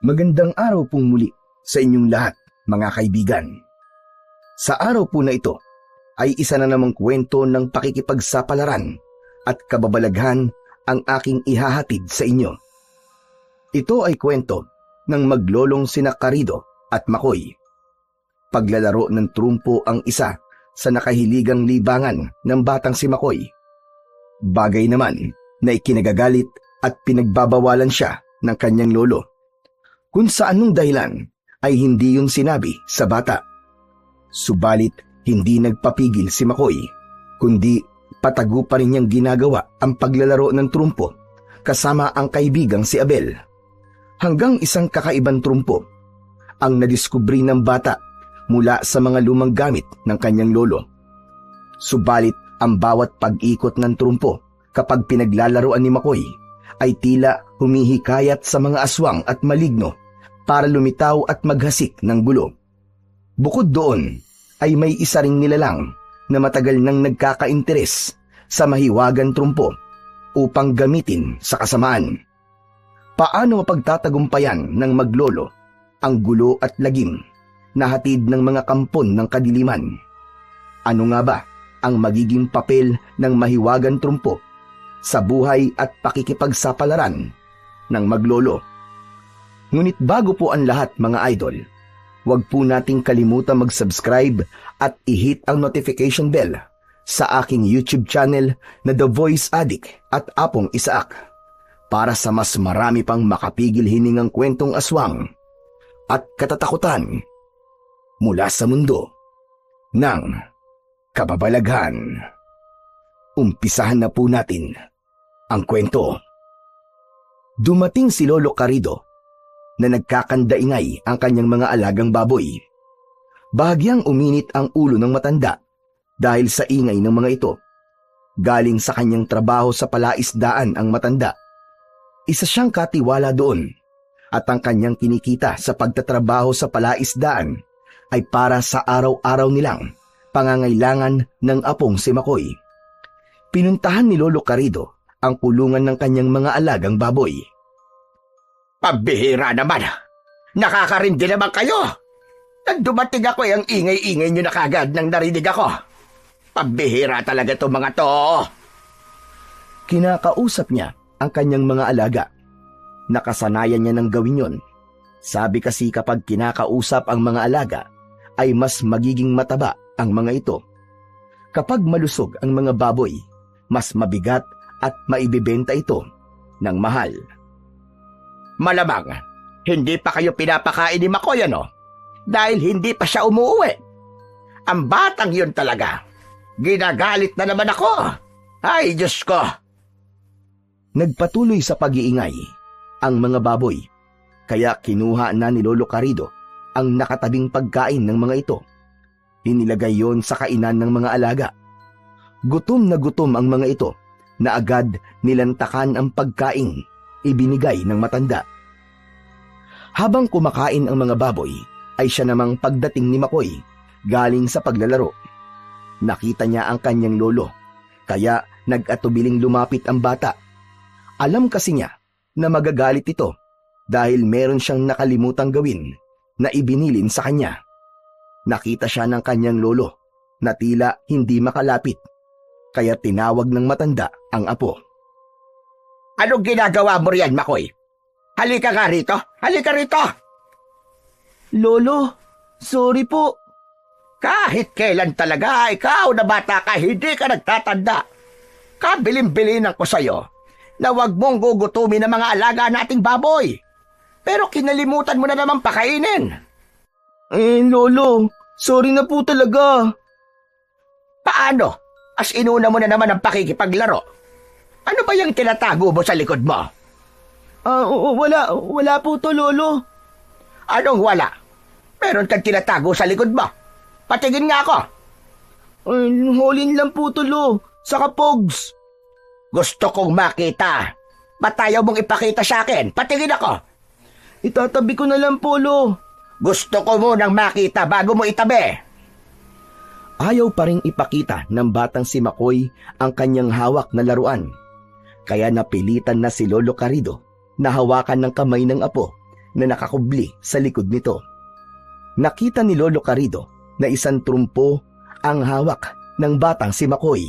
Magandang araw pong muli sa inyong lahat, mga kaibigan. Sa araw po na ito ay isa na namang kwento ng pakikipagsapalaran at kababalaghan ang aking ihahatid sa inyo. Ito ay kwento ng maglolong sina Carido at Makoy. Paglalaro ng trumpo ang isa sa nakahiligang libangan ng batang si Makoy. Bagay naman na ikinagagalit at pinagbabawalan siya ng kanyang lolo. Kung sa anong dahilan ay hindi yun sinabi sa bata. Subalit hindi nagpapigil si Makoy, kundi patago pa rin niyang ginagawa ang paglalaro ng trumpo kasama ang kaibigang si Abel. Hanggang isang kakaibang trumpo ang nadiskubri ng bata mula sa mga lumang gamit ng kanyang lolo. Subalit ang bawat pag-ikot ng trumpo kapag pinaglalaroan ni Makoy ay tila humihikayat sa mga aswang at maligno para lumitaw at maghasik ng gulo. Bukod doon ay may isa ring nilalang na matagal nang nagkakainteres sa mahiwagang trumpo upang gamitin sa kasamaan. Paano mapagtatagumpayan ng maglolo ang gulo at lagim na hatid ng mga kampon ng kadiliman? Ano nga ba ang magiging papel ng mahiwagang trumpo sa buhay at pakikipagsapalaran ng maglolo? Ngunit bago po ang lahat, mga idol, huwag po nating kalimutan mag-subscribe at i-hit ang notification bell sa aking YouTube channel na The Voice Addict at Apong Isaak para sa mas marami pang makapigil hiningang kwentong aswang at katatakutan mula sa mundo ng kababalaghan. Umpisahan na po natin ang kwento. Dumating si Lolo Carido na nagkakandaingay ang kanyang mga alagang baboy. Bahagyang uminit ang ulo ng matanda dahil sa ingay ng mga ito. Galing sa kanyang trabaho sa palaisdaan ang matanda. Isa siyang katiwala doon at ang kanyang kinikita sa pagtatrabaho sa palaisdaan ay para sa araw-araw nilang pangangailangan ng apong si Makoy. Pinuntahan ni Lolo Carido ang kulungan ng kanyang mga alagang baboy. Pambihira naman! Nakakarindi naman kayo! Nang dumating ako ang ingay-ingay nyo na kagad nang narinig ako. Pambihira talaga itong mga to! Kinakausap niya ang kanyang mga alaga. Nakasanayan niya ng gawin yon. Sabi kasi kapag kinakausap ang mga alaga, ay mas magiging mataba ang mga ito. Kapag malusog ang mga baboy, mas mabigat at maibibenta ito ng mahal. Malamang, hindi pa kayo pinapakain ni Makoy, ano? Dahil hindi pa siya umuwi. Ang batang yun talaga. Ginagalit na naman ako. Ay, Diyos ko! Nagpatuloy sa pag-iingay ang mga baboy, kaya kinuha na ni Lolo Carido ang nakatabing pagkain ng mga ito. Inilagay yon sa kainan ng mga alaga. Gutom na gutom ang mga ito na agad nilantakan ang pagkain ibinigay ng matanda. Habang kumakain ang mga baboy, ay siya namang pagdating ni Makoy galing sa paglalaro. Nakita niya ang kanyang lolo, kaya nag-atubiling lumapit ang bata. Alam kasi niya na magagalit ito dahil meron siyang nakalimutang gawin na ibinilin sa kanya. Nakita siya ng kanyang lolo na tila hindi makalapit, kaya tinawag ng matanda ang apo. Anong ginagawa mo riyan, Makoy? Halika nga rito! Halika rito! Lolo, sorry po. Kahit kailan talaga, ikaw na bata ka, hindi ka nagtatanda. Kabilin-bilinan ko sa'yo na huwag mong gugutumin ang mga alaga nating baboy. Pero kinalimutan mo na naman pakainin. Lolo, sorry na po talaga. Paano? As inuna mo na naman ang pakikipaglaro. Ano ba yung tinatago mo sa likod mo? Wala po to, Lolo. Anong wala? Meron kang tinatago sa likod mo. Patingin nga ako. Holin lang po to, Lo. Saka Pogs. Gusto kong makita. Ba't ayaw mong ipakita sa akin? Patingin ako. Itatabi ko na lang po, Lo. Gusto ko munang makita bago mo itabi. Ayaw pa ring ipakita ng batang si Makoy ang kanyang hawak na laruan. Kaya napilitan na si Lolo Carido na hawakan ng kamay ng apo na nakakubli sa likod nito. Nakita ni Lolo Carido na isang trumpo ang hawak ng batang si Makoy.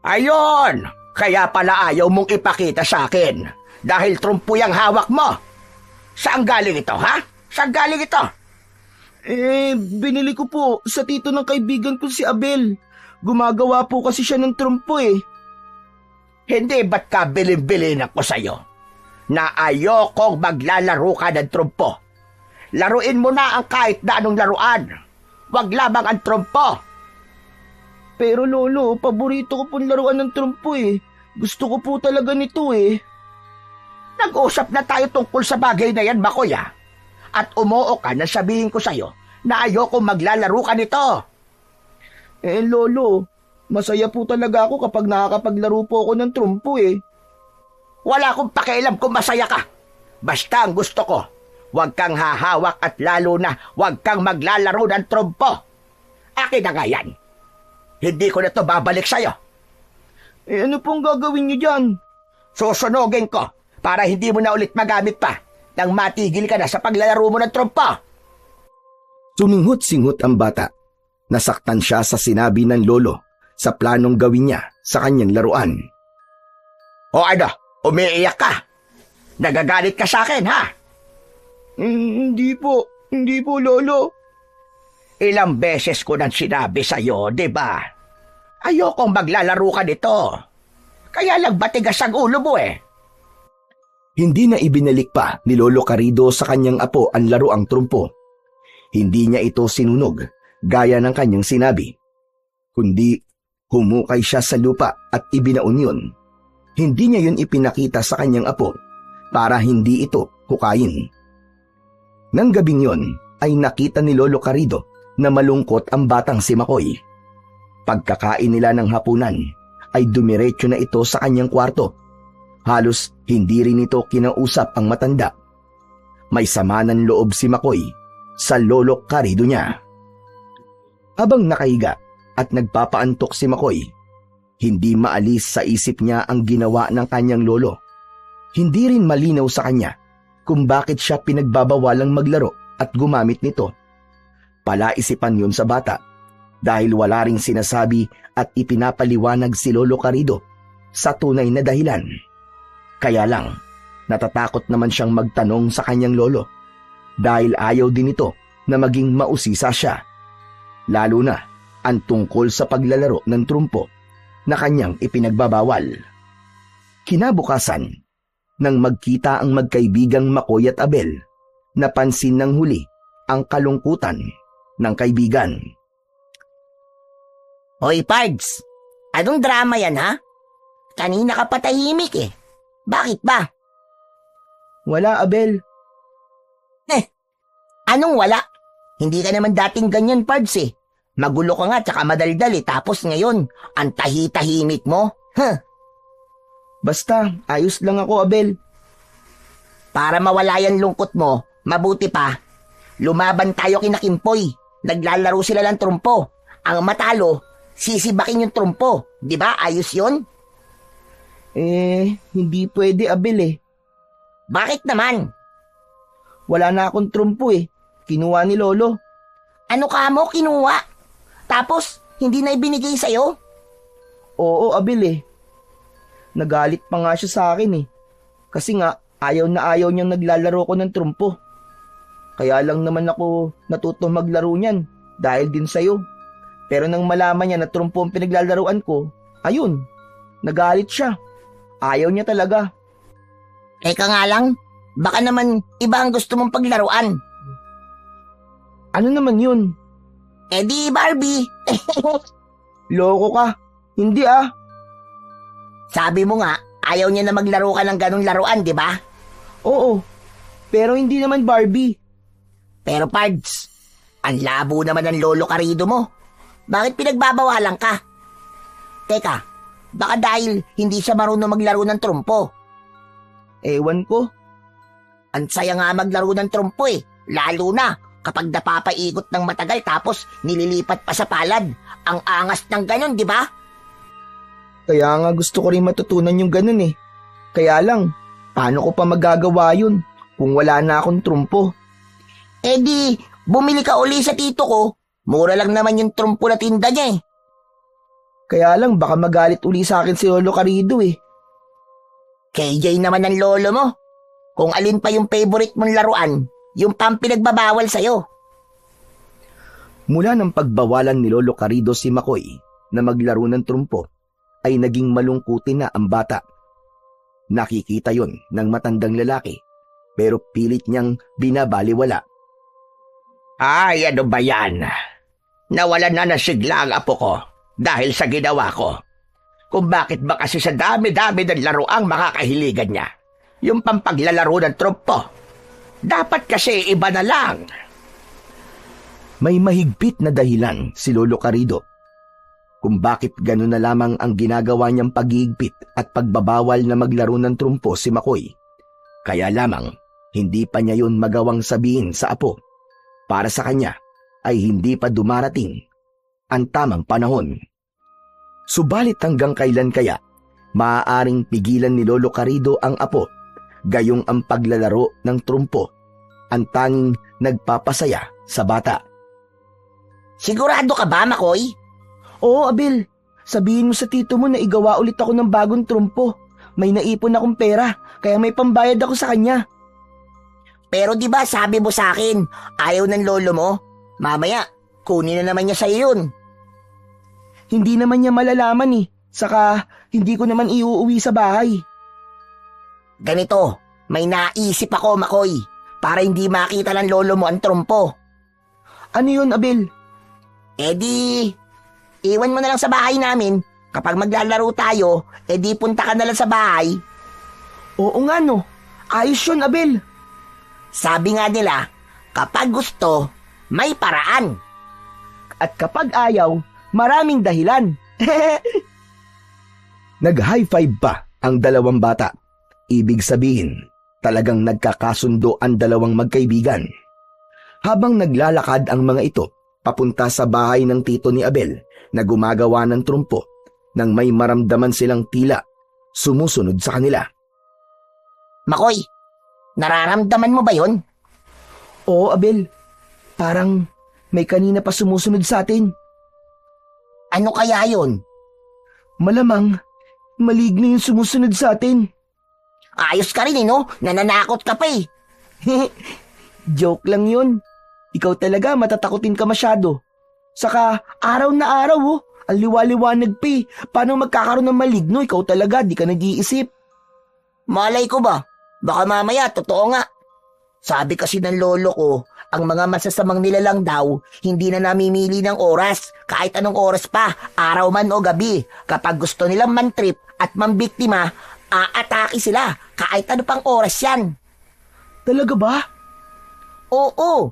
Ayon! Kaya pala ayaw mong ipakita sa akin dahil trumpo yung hawak mo. Saan galing ito, ha? Saan galing ito? Binili ko po sa tito ng kaibigan ko si Abel. Gumagawa po kasi siya ng trumpo eh. Hindi ba't ka bilin-bilin ako sa'yo na ayokong maglalaro ka ng trumpo? Laruin mo na ang kahit na anong laruan. Wag lamang ang trumpo. Pero Lolo, paborito ko pong laruan ng trumpo eh. Gusto ko po talaga nito eh. Nag-usap na tayo tungkol sa bagay na yan, Makoy, ha? At umuo ka na sabihin ko sa'yo na ayokong maglalaro ka nito. Lolo, masaya po talaga ako kapag nakakapaglaro po ako ng trumpo eh. Wala akong pakialam kung masaya ka. Basta ang gusto ko, huwag kang hahawak at lalo na huwag kang maglalaro ng trumpo. Akin na nga yan. Hindi ko na to babalik sa'yo. Ano pong gagawin niyo dyan? Susunogin ko para hindi mo na ulit magamit pa nang matigil ka na sa paglalaro mo ng trumpo. Suminghot-singhot ang bata. Nasaktan siya sa sinabi ng lolo sa planong gawin niya sa kanyang laruan. O ano, umiiyak ka? Nagagalit ka sa akin, ha? Hindi po Lolo. Ilang beses ko nang sinabi sa'yo, di ba? Ayokong maglalaro ka nito. Kaya lang batigas ang ulo mo eh. Hindi na ibinalik pa ni Lolo Carido sa kanyang apo ang laruang trumpo. Hindi niya ito sinunog gaya ng kanyang sinabi, kundi humukay siya sa lupa at ibinaon yun. Hindi niya yun ipinakita sa kanyang apo para hindi ito hukayin. Nang gabing yun ay nakita ni Lolo Carido na malungkot ang batang si Makoy. Pagkakain nila ng hapunan ay dumiretso na ito sa kanyang kwarto. Halos hindi rin ito kinausap ang matanda. May sama ng loob si Makoy sa Lolo Carido niya. Habang nakahiga at nagpapaantok si Makoy, hindi maalis sa isip niya ang ginawa ng kanyang lolo. Hindi rin malinaw sa kanya kung bakit siya pinagbabawalang maglaro at gumamit nito. Palaisipan yun sa bata dahil wala ring sinasabi at ipinapaliwanag si Lolo Carido sa tunay na dahilan. Kaya lang, natatakot naman siyang magtanong sa kanyang lolo dahil ayaw din ito na maging mausisa siya. Lalo na ang tungkol sa paglalaro ng trumpo na kanyang ipinagbabawal. Kinabukasan, nang magkita ang magkaibigang Makoy at Abel, napansin ng huli ang kalungkutan ng kaibigan. Hoy, Pards! Anong drama yan, ha? Kanina ka patahimik eh. Bakit ba? Wala, Abel. Anong wala? Hindi ka naman dating ganyan, Pards eh. Magulo ka nga tsaka madaldal eh. Tapos ngayon, ang tahi-tahimik mo. Basta, ayos lang ako, Abel. Para mawala yan lungkot mo, mabuti pa. Lumaban tayo kina Kimpoy. Naglalaro sila ng trumpo. Ang matalo, sisibakin yung trumpo. Di ba? Ayos yun? Hindi pwede, Abel eh. Bakit naman? Wala na akong trumpo eh. Kinuha ni Lolo. Ano ka mo kinuha? Tapos, hindi na ibinigay sa'yo? Oo, Abel eh. Nagalit pa nga siya sa akin eh. Kasi nga, ayaw na ayaw niyang naglalaro ko ng trumpo. Kaya lang naman ako natutong maglaro niyan dahil din sa'yo. Pero nang malaman niya na trumpo ang pinaglalaroan ko, ayun, nagalit siya. Ayaw niya talaga. Teka nga lang, baka naman iba ang gusto mong paglaruan. Ano naman yun? Di Barbie. Loko ka. Hindi ah. Sabi mo nga, ayaw niya na maglaro ka ng ganong laruan, di ba? Oo, pero hindi naman Barbie. Pero Pards, ang labo naman ng Lolo Carido mo. Bakit pinagbabawalan ka? Teka, baka dahil hindi siya marunong maglaro ng trumpo. Ewan ko. Ang saya nga maglaro ng trumpo eh. Lalo na kapag napapaikot ng matagal tapos nililipat pa sa palad. Ang angas ng ganon, di ba? Kaya nga gusto ko rin matutunan yung ganun eh. Kaya lang, paano ko pa magagawa yun kung wala na akong trumpo. Eh di, bumili ka uli sa tito ko. Mura lang naman yung trumpo na tinda niya eh. Kaya lang baka magalit uli sa akin si Lolo Carido eh. KJ naman ang lolo mo. Kung alin pa yung favorite mong laruan, yung pang pinagbabawal sa'yo. Mula ng pagbawalan ni Lolo Carido si Makoy na maglaro ng trumpo, ay naging malungkutin na ang bata. Nakikita yon ng matandang lalaki, pero pilit niyang binabaliwala. Ay, ano ba yan? Nawalan na ng sigla ang apo ko dahil sa ginawa ko. Kung bakit ba kasi sa dami-dami ng laruang makakahiligan niya, yung pampaglalaro ng trumpo. Dapat kasi iba na lang. May mahigpit na dahilan si Lolo Carido kung bakit gano'n na lamang ang ginagawa niyang paghihigpit at pagbabawal na maglaro ng trumpo si Makoy. Kaya lamang, hindi pa niya yun magawang sabihin sa apo. Para sa kanya ay hindi pa dumarating ang tamang panahon. Subalit hanggang kailan kaya maaaring pigilan ni Lolo Carido ang apo, gayong ang paglalaro ng trumpo ang tanging nagpapasaya sa bata. Sigurado ka ba, Makoy? Oo, Abel. Sabihin mo sa tito mo na igawa ulit ako ng bagong trumpo. May naipon akong pera, kaya may pambayad ako sa kanya. Pero di ba sabi mo sa akin, ayaw ng lolo mo? Mamaya, kunin na naman niya sa'yo yun. Hindi naman niya malalaman eh. Saka, hindi ko naman iuuwi sa bahay. Ganito, may naisip ako, Makoy, para hindi makita ng lolo mo ang trumpo. Ano yun, Abel? Eh di, iwan mo na lang sa bahay namin. Kapag maglalaro tayo, eh di punta ka na lang sa bahay. Oo nga no. Ayos yun, Abel. Sabi nga nila, kapag gusto, may paraan. At kapag ayaw, maraming dahilan. Nag-high five pa ang dalawang bata. Ibig sabihin, talagang nagkakasundo ang dalawang magkaibigan. Habang naglalakad ang mga ito, papunta sa bahay ng tito ni Abel na gumagawa ng trumpo, nang may maramdaman silang tila sumusunod sa kanila. Makoy, nararamdaman mo ba yon? Oo, Abel. Parang may kanina pa sumusunod sa atin. Ano kaya yon? Malamang, maligno yung sumusunod sa atin. Ayos ka rin no? Nananakot ka pa eh. Joke lang yun. Ikaw talaga matatakutin ka masyado. Saka araw na araw oh. Ang liwaliwanag pa eh. Paano magkakaroon ng maligno? Ikaw talaga, di ka nag-iisip. Malay ko ba? Baka mamaya, totoo nga. Sabi kasi ng lolo ko, ang mga masasamang nilalang daw, hindi na namimili ng oras. Kahit anong oras pa, araw man o gabi. Kapag gusto nilang mantrip at mambiktima, aatake sila. Kahit ano pang oras yan. Talaga ba? Oo.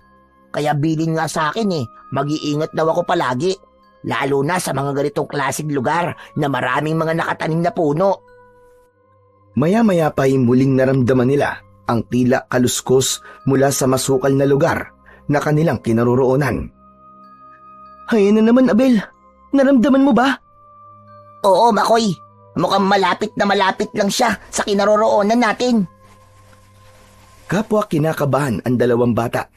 Kaya bilin nga sa akin eh, mag-iingat daw ako palagi. Lalo na sa mga ganitong klaseng lugar na maraming mga nakatanim na puno. Maya-maya pa ay muling naramdaman nila ang tila kaluskos mula sa masukal na lugar na kanilang kinaroroonan. Hay na naman, Abel. Naramdaman mo ba? Oo, Makoy. Mukhang malapit na malapit lang siya sa kinaroroonan natin. Kapwa kinakabahan ang dalawang bata.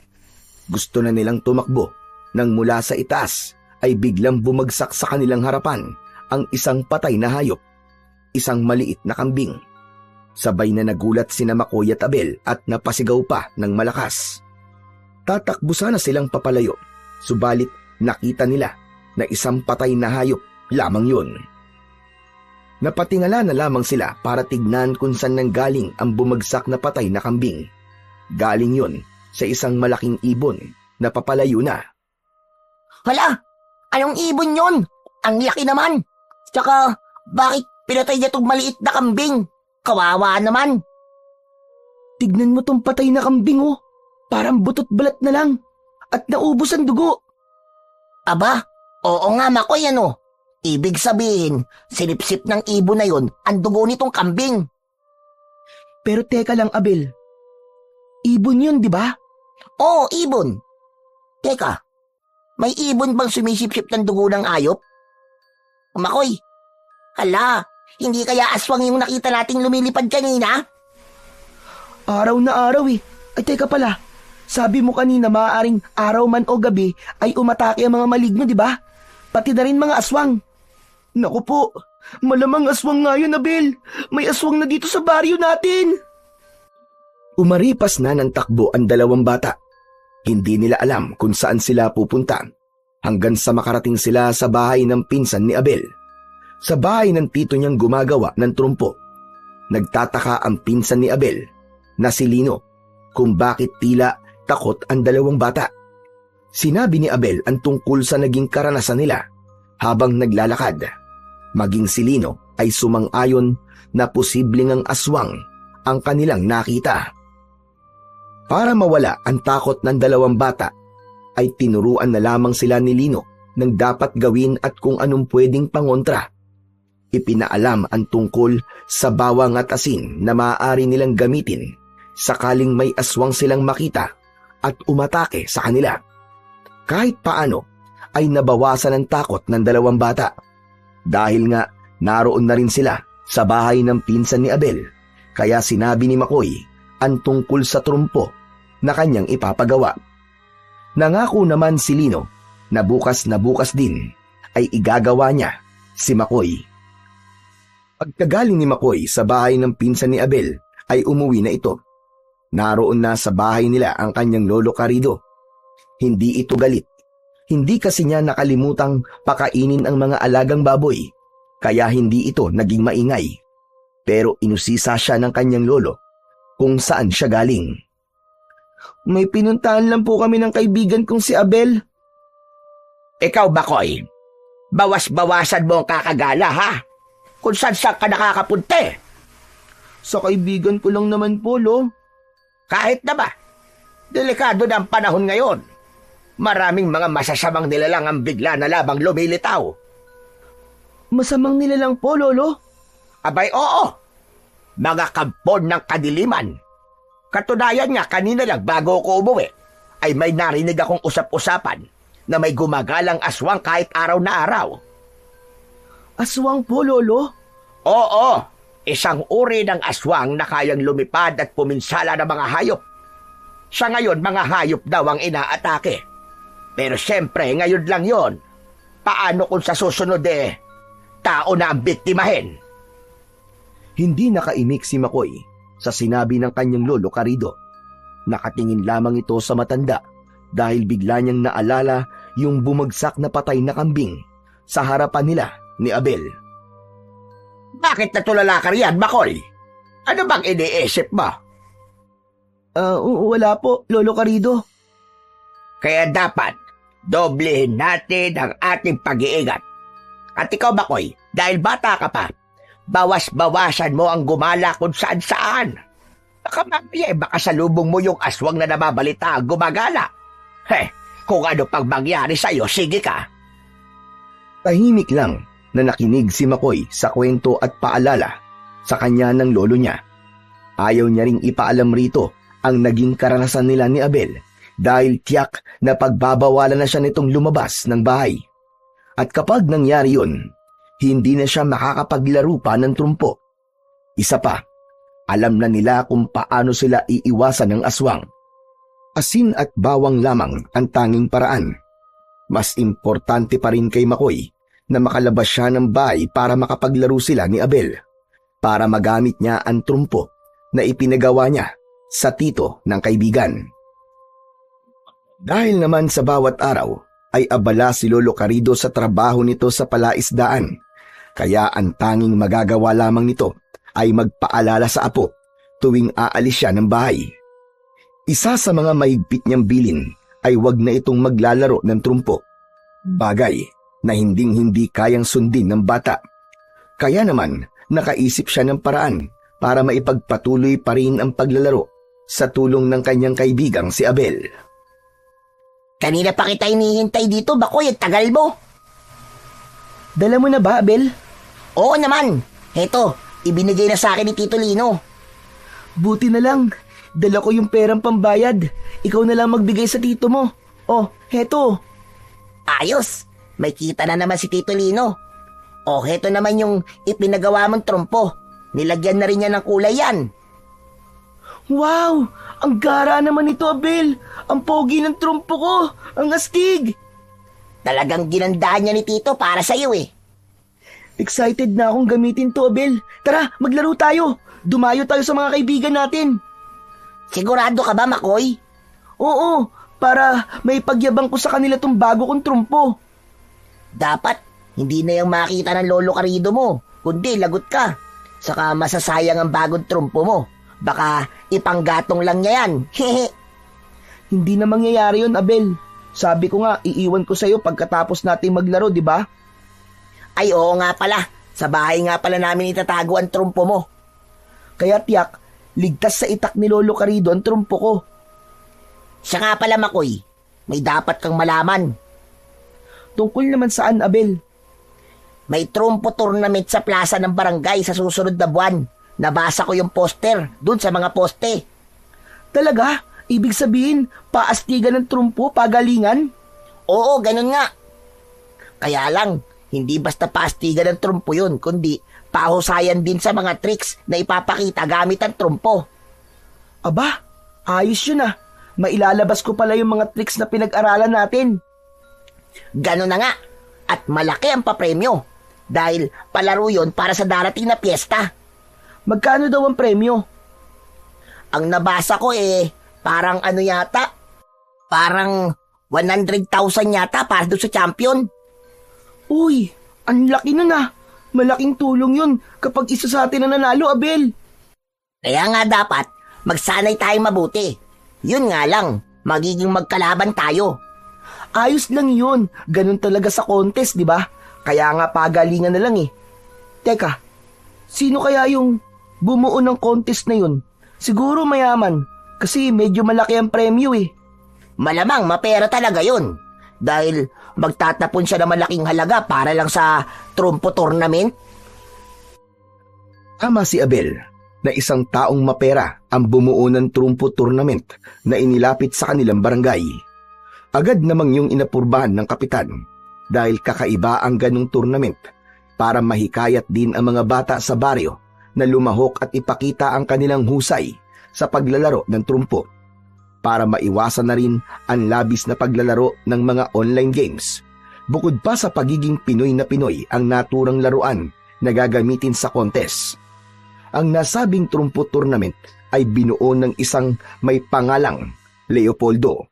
Gusto na nilang tumakbo nang mula sa itaas ay biglang bumagsak sa kanilang harapan ang isang patay na hayop, isang maliit na kambing. Sabay na nagulat sina Makoy at Abel at napasigaw pa ng malakas. Tatakbo sana silang papalayo, subalit nakita nila na isang patay na hayop lamang yun. Napatingala na lamang sila para tignan kung saan nanggaling ang bumagsak na patay na kambing. Galing yun sa isang malaking ibon na papalayo na. Hala! Anong ibon yon? Ang laki naman! Tsaka, bakit pinatay niya tong maliit na kambing? Kawawa naman! Tignan mo tong patay na kambing oh. Parang butot balat na lang. At naubos ang dugo. Aba, oo nga Makoy ano. Ibig sabihin, sinipsip ng ibon na yon ang dugo nitong kambing. Pero teka lang Abel. Ibon yun, di ba? Oo, ibon. Teka, may ibon bang sumisipsip ng dugo ng ayop? Makoy, hala, hindi kaya aswang yung nakita nating lumilipad kanina? Araw na araw eh. Ay teka pala, sabi mo kanina maaaring araw man o gabi ay umatake ang mga maligno, di ba? Pati na rin mga aswang. Naku po, malamang aswang nga yun, Abel. May aswang na dito sa baryo natin. Umaripas na ng takbo ang dalawang bata. Hindi nila alam kung saan sila pupunta hanggang sa makarating sila sa bahay ng pinsan ni Abel. Sa bahay ng tito niyang gumagawa ng trumpo. Nagtataka ang pinsan ni Abel na si Lino kung bakit tila takot ang dalawang bata. Sinabi ni Abel ang tungkol sa naging karanasan nila habang naglalakad. Maging si Lino ay sumang-ayon na posibleng ang aswang ang kanilang nakita. Para mawala ang takot ng dalawang bata, ay tinuruan na lamang sila ni Lino ng dapat gawin at kung anong pwedeng pangontra. Ipinaalam ang tungkol sa bawang at asin na maaari nilang gamitin sakaling may aswang silang makita at umatake sa kanila. Kahit paano ay nabawasan ang takot ng dalawang bata. Dahil nga naroon na rin sila sa bahay ng pinsan ni Abel, kaya sinabi ni Makoy ang tungkol sa trumpo na kanyang ipapagawa. Nangako naman si Lino na bukas din ay igagawa niya si Makoy. Pagkagaling ni Makoy sa bahay ng pinsan ni Abel ay umuwi na ito. Naroon na sa bahay nila ang kanyang lolo Carido. Hindi ito galit. Hindi kasi niya nakalimutang pakainin ang mga alagang baboy, kaya hindi ito naging maingay. Pero inusisa siya ng kanyang lolo kung saan siya galing. May pinuntahan lang po kami ng kaibigan kong si Abel. Ikaw, Bakoy, bawas-bawasan mo ang kakagala, ha? Kung saan ka nakakapunte. Sa kaibigan ko lang naman po, Lo. Kahit na ba? Delikado na ang panahon ngayon. Maraming mga masasamang nilalang ang bigla na labang lumilitaw. Masamang nilalang po, Lolo? Abay, oo. Mga kampon ng kadiliman. Katunayan nga, kanina lang bago ko umuwi, ay may narinig akong usap-usapan na may gumagalang aswang kahit araw na araw. Aswang po, Lolo? Oo, isang uri ng aswang na kayang lumipad at puminsala ng mga hayop. Sa ngayon, mga hayop daw ang inaatake. Pero siyempre, ngayon lang yon. Paano kung sa susunod tao na ang biktimahin? Hindi nakaimik si Makoy sa sinabi ng kanyang lolo Carido. Nakatingin lamang ito sa matanda dahil bigla niyang naalala yung bumagsak na patay na kambing sa harapan nila ni Abel. Bakit natulala ka riyan, Makoy? Ano bang iniisip mo? Wala po, Lolo Carido. Kaya dapat doblehin natin ang ating pag-iingat. At ikaw, Makoy, dahil bata ka pa, bawas-bawasan mo ang gumala kung saan-saan. Baka mamaya baka salubong mo yung aswang na nababalita ang gumagala. Kung ano pang mangyari sa'yo, sige ka. Tahimik lang na nakinig si Makoy sa kwento at paalala sa kanya ng lolo niya. Ayaw niya ring ipaalam rito ang naging karanasan nila ni Abel dahil tiyak na pagbabawalan na siya nitong lumabas ng bahay. At kapag nangyari yun, hindi na siya makakapaglaro pa ng trumpo. Isa pa, alam na nila kung paano sila iiwasan ng aswang. Asin at bawang lamang ang tanging paraan. Mas importante pa rin kay Makoy na makalabas siya ng bahay para makapaglaro sila ni Abel, para magamit niya ang trumpo na ipinagawa niya sa tito ng kaibigan. Dahil naman sa bawat araw ay abala si Lolo Carido sa trabaho nito sa palaisdaan, kaya ang tanging magagawa lamang nito ay magpaalala sa apo tuwing aalis siya ng bahay. Isa sa mga mahigpit niyang bilin ay wag na itong maglalaro ng trumpo, bagay na hinding-hindi kayang sundin ng bata. Kaya naman nakaisip siya ng paraan para maipagpatuloy pa rin ang paglalaro sa tulong ng kanyang kaibigang si Abel. Kanina pa kita hinihintay dito, Bakoy, ang tagal mo. Dala mo na ba, Abel? Oo naman. Heto, ibinigay na sa akin ni Tito Lino. Buti na lang. Dala ko yung perang pambayad. Ikaw na lang magbigay sa tito mo. Oh, heto. Ayos. May kita na naman si Tito Lino. O, heto naman yung ipinagawa mong trumpo. Nilagyan na rin niya ng kulay yan. Wow! Ang gara naman ito, Abel! Ang pogi ng trumpo ko! Ang astig! Talagang ginandaan niya ni Tito para sa iyo eh. Excited na akong gamitin to, Abel. Tara, maglaro tayo. Dumayo tayo sa mga kaibigan natin. Sigurado ka ba, Makoy? Oo, para may pagyabang ko sa kanila tong bago kong trumpo. Dapat hindi na yung makita ng lolo Karido mo, kundi lagot ka. Saka masasayang ang bagong trumpo mo. Baka ipanggatong lang niya yan. Hehe. Hindi na mangyayari yun, Abel. Sabi ko nga, iiwan ko sa'yo pagkatapos nating maglaro, di ba? Ay oo nga pala. Sa bahay nga pala namin itatago ang trumpo mo. Kaya tiyak, ligtas sa itak ni Lolo Karido ang trumpo ko. Siya nga pala, Makoy. May dapat kang malaman. Tungkol naman saan, Abel? May trumpo tournament sa plaza ng barangay sa susunod na buwan. Nabasa ko yung poster dun sa mga poste. Talaga? Ibig sabihin, paastigan ng trumpo, pagalingan? Oo, ganun nga. Kaya lang, hindi basta paastigan ng trumpo yun, kundi pahusayan din sa mga tricks na ipapakita gamit ang trumpo. Aba, ayos yun ah. Mailalabas ko pala yung mga tricks na pinag-aralan natin. Ganun na nga. At malaki ang papremyo. Dahil palaro yun para sa darating na piyesta. Magkano daw ang premyo? Ang nabasa ko parang ano yata? Parang 100,000 yata para doon sa champion. Uy, ang laki nun ah. Malaking tulong yun kapag isa sa atin na nanalo, Abel. Kaya nga dapat, magsanay tayong mabuti. Yun nga lang, magiging magkalaban tayo. Ayos lang yun. Ganun talaga sa contest, di ba? Kaya nga pagalingan na lang eh. Teka, sino kaya yung bumuo ng contest na yun? Siguro mayaman, kasi medyo malaki ang premyo eh. Malamang mapera talaga yun. Dahil magtatapon siya ng malaking halaga para lang sa trumpo tournament. Tama si Abel na isang taong mapera ang bumuo ng trumpo tournament na inilapit sa kanilang barangay. Agad namang yung inapurbahan ng kapitan dahil kakaiba ang ganong tournament para mahikayat din ang mga bata sa baryo na lumahok at ipakita ang kanilang husay sa paglalaro ng trumpo para maiwasan na rin ang labis na paglalaro ng mga online games. Bukod pa sa pagiging Pinoy na Pinoy ang naturang laruan na gagamitin sa contest. Ang nasabing trumpo tournament ay binuo ng isang may pangalang Leopoldo.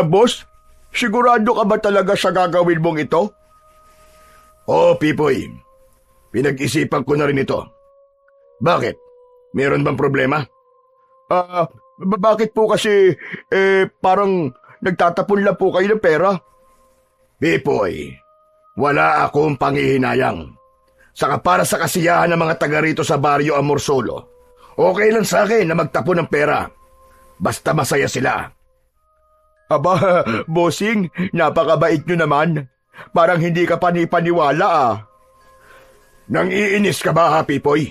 Boss, sigurado ka ba talaga sa gagawin mong ito? Oo, Pipoy. Pinag-isipan ko na rin ito. Bakit? Meron bang problema? Bakit po kasi, parang nagtatapon lang po kayo ng pera? Pipoy, wala akong panghihinayang. Saka para sa kasiyahan ng mga taga rito sa baryo Amorsolo, okay lang sa akin na magtapon ng pera. Basta masaya sila. Aba, bossing, napakabait nyo naman. Parang hindi ka panipaniwala ah. Nang iinis ka ba ha, Pipoy?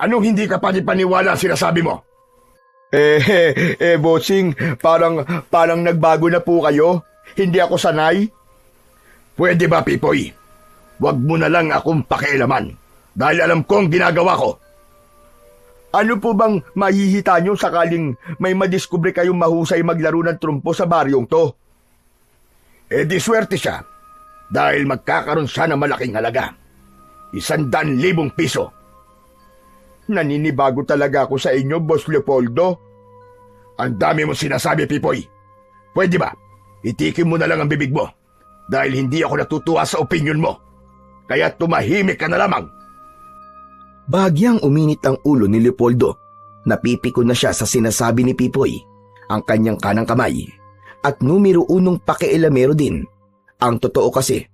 Anong hindi ka panipaniwala ang sinasabi mo? Bossing, parang nagbago na po kayo. Hindi ako sanay. Pwede ba, Pipoy? Huwag mo na lang akong pakialaman dahil alam kong ginagawa ko. Ano po bang mahihita nyo sakaling may madiskubre kayong mahusay maglaro ng trumpo sa baryong to? Di swerte siya dahil magkakaroon siya ng malaking halaga. 100,000 piso. Naninibago talaga ako sa inyo, Boss Leopoldo. Ang dami mo sinasabi, Pipoy. Pwede ba? Itikin mo na lang ang bibig mo dahil hindi ako natutuwa sa opinyon mo. Kaya tumahimik ka na lamang. Bahagyang uminit ang ulo ni Leopoldo. Napipiko na siya sa sinasabi ni Pipoy, ang kanyang kanang kamay, at numero 1 pakialamero din. Ang totoo kasi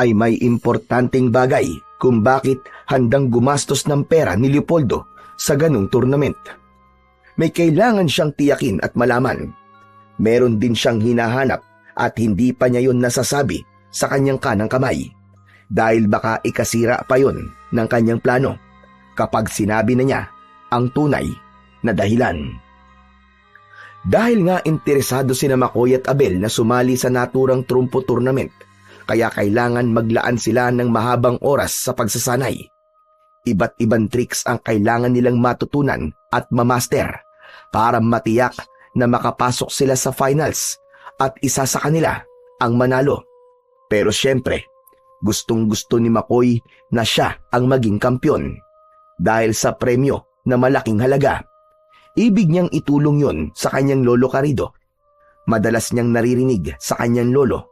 ay may importanteng bagay kung bakit handang gumastos ng pera ni Leopoldo sa ganung tournament. May kailangan siyang tiyakin at malaman. Meron din siyang hinahanap at hindi pa niya yun nasasabi sa kanyang kanang kamay dahil baka ikasira pa yun ng kanyang plano kapag sinabi na niya ang tunay na dahilan. Dahil nga interesado sina Makoy at Abel na sumali sa naturang trumpo tournament, kaya kailangan maglaan sila ng mahabang oras sa pagsasanay. Iba't ibang tricks ang kailangan nilang matutunan at mamaster para matiyak na makapasok sila sa finals at isa sa kanila ang manalo. Pero syempre, gustong-gusto ni McCoy na siya ang maging kampyon dahil sa premyo na malaking halaga. Ibig niyang itulong yon sa kanyang lolo Carrido. Madalas niyang naririnig sa kanyang lolo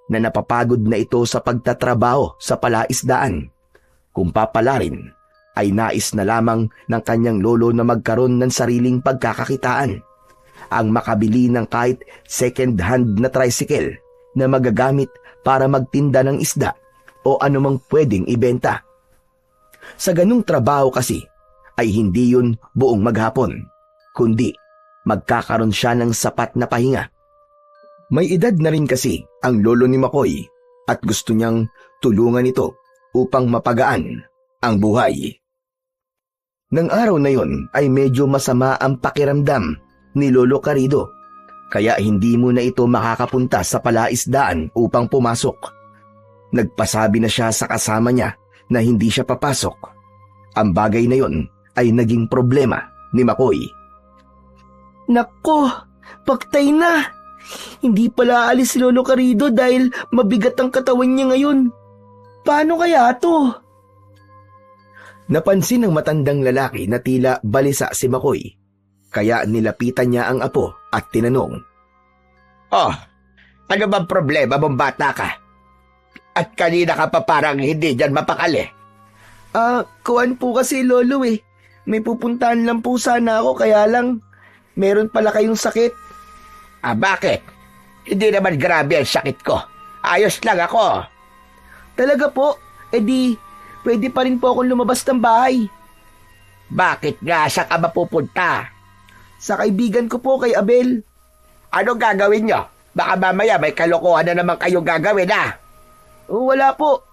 na napapagod na ito sa pagtatrabaho sa palaisdaan. Kung papalarin, ay nais na lamang ng kanyang lolo na magkaroon ng sariling pagkakakitaan. Ang makabili ng kahit second-hand na tricycle na magagamit para magtinda ng isda o anumang pwedeng ibenta. Sa ganung trabaho kasi, ay hindi yun buong maghapon, kundi magkakaroon siya ng sapat na pahinga. May edad na rin kasi ang lolo ni McCoy at gusto niyang tulungan ito upang mapagaan ang buhay. Nang araw na yon ay medyo masama ang pakiramdam ni Lolo Carrido, kaya hindi muna ito makakapunta sa palaisdaan upang pumasok. Nagpasabi na siya sa kasama niya na hindi siya papasok. Ang bagay na yon ay naging problema ni McCoy. Nako, paktay na. Hindi pala aalis si Lolo Carrido dahil mabigat ang katawan niya ngayon. Paano kaya to? Napansin ng matandang lalaki na tila balisa si McCoy, kaya nilapitan niya ang apo at tinanong. Oh, ano bang problema mong bata ka? At kanina ka pa parang hindi dyan mapakali. Kuwan po kasi lolo eh. May pupuntahan lang po sana ako kaya lang meron pala kayong sakit. Bakit? Hindi naman grabe ang sakit ko. Ayos lang ako. Talaga po? Di, pwede pa rin po akong lumabas ng bahay. Bakit nga? Saan ka mapupunta? Sa kaibigan ko po kay Abel. Anong gagawin nyo? Baka mamaya may kalokohan na naman kayong gagawin Wala po.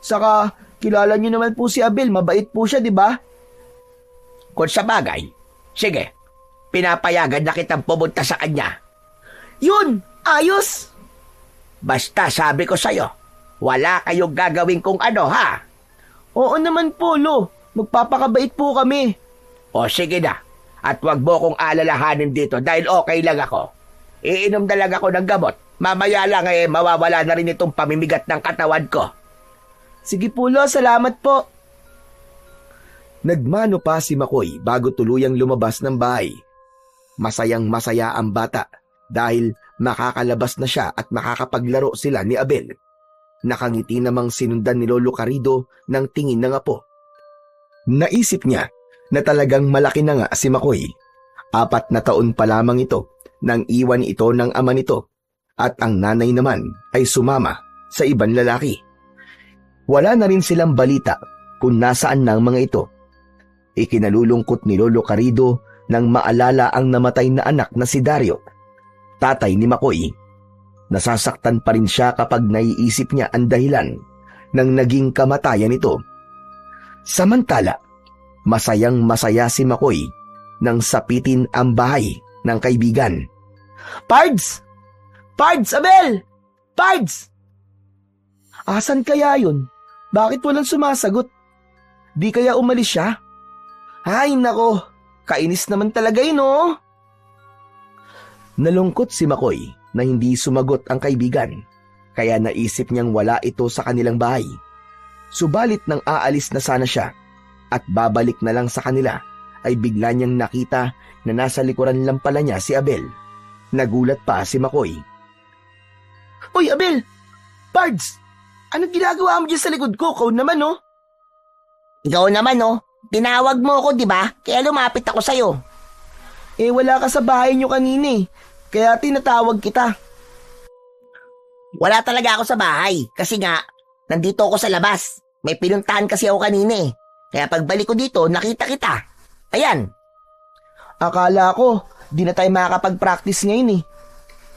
Saka kilala niyo naman po si Abel, mabait po siya, di ba? Kung sa bagay, sige, pinapayagan na kitang pumunta sa kanya. Yun! Ayos! Basta sabi ko sa'yo, wala kayong gagawin kung ano, ha? Oo naman po, Lo. Magpapakabait po kami. O sige na, at wag mo kong alalahanin dito dahil okay lang ako. Iinom na lang ako ng gamot. Mamaya lang mawawala na rin itong pamimigat ng katawan ko. Sige po, Lo. Salamat po. Nagmano pa si McCoy bago tuluyang lumabas ng bahay. Masayang masaya ang bata dahil makakalabas na siya at makakapaglaro sila ni Abel. Nakangiti namang sinundan ni Lolo Carrido ng tingin ng apo. Naisip niya na talagang malaki na nga si McCoy. 4 na taon pa lamang ito nang iwan ito ng ama nito at ang nanay naman ay sumama sa ibang lalaki. Wala na rin silang balita kung nasaan ng mga ito. Ikinalulungkot ni Lolo Carrido nang maalala ang namatay na anak na si Dario, tatay ni McCoy. Nasasaktan pa rin siya kapag naiisip niya ang dahilan ng naging kamatayan nito. Samantala, masayang-masaya si McCoy nang sapitin ang bahay ng kaibigan. Pards! Pards, Abel! Pards! Asan kaya yun? Bakit walang sumasagot? Di kaya umalis siya? Ay, nako! Kainis naman talaga yun, oh! Nalungkot si McCoy na hindi sumagot ang kaibigan, kaya naisip niyang wala ito sa kanilang bahay. Subalit nang aalis na sana siya at babalik na lang sa kanila, ay bigla niyang nakita na nasa likuran lang pala niya si Abel. Nagulat pa si McCoy. Uy, Abel! Pards! Anong ginagawa mo dyan sa likod ko? Kau naman, oh! Ikaw naman, oh. Tinawag mo ako, di ba? Kaya lumapit ako sa'yo. Wala ka sa bahay niyo kanina eh. Kaya tinatawag kita. Wala talaga ako sa bahay. Kasi nga, nandito ako sa labas. May pinuntahan kasi ako kanina eh. Kaya pagbalik ko dito, nakita kita. Ayan. Akala ko, di na tayo makakapag-practice ngayon eh.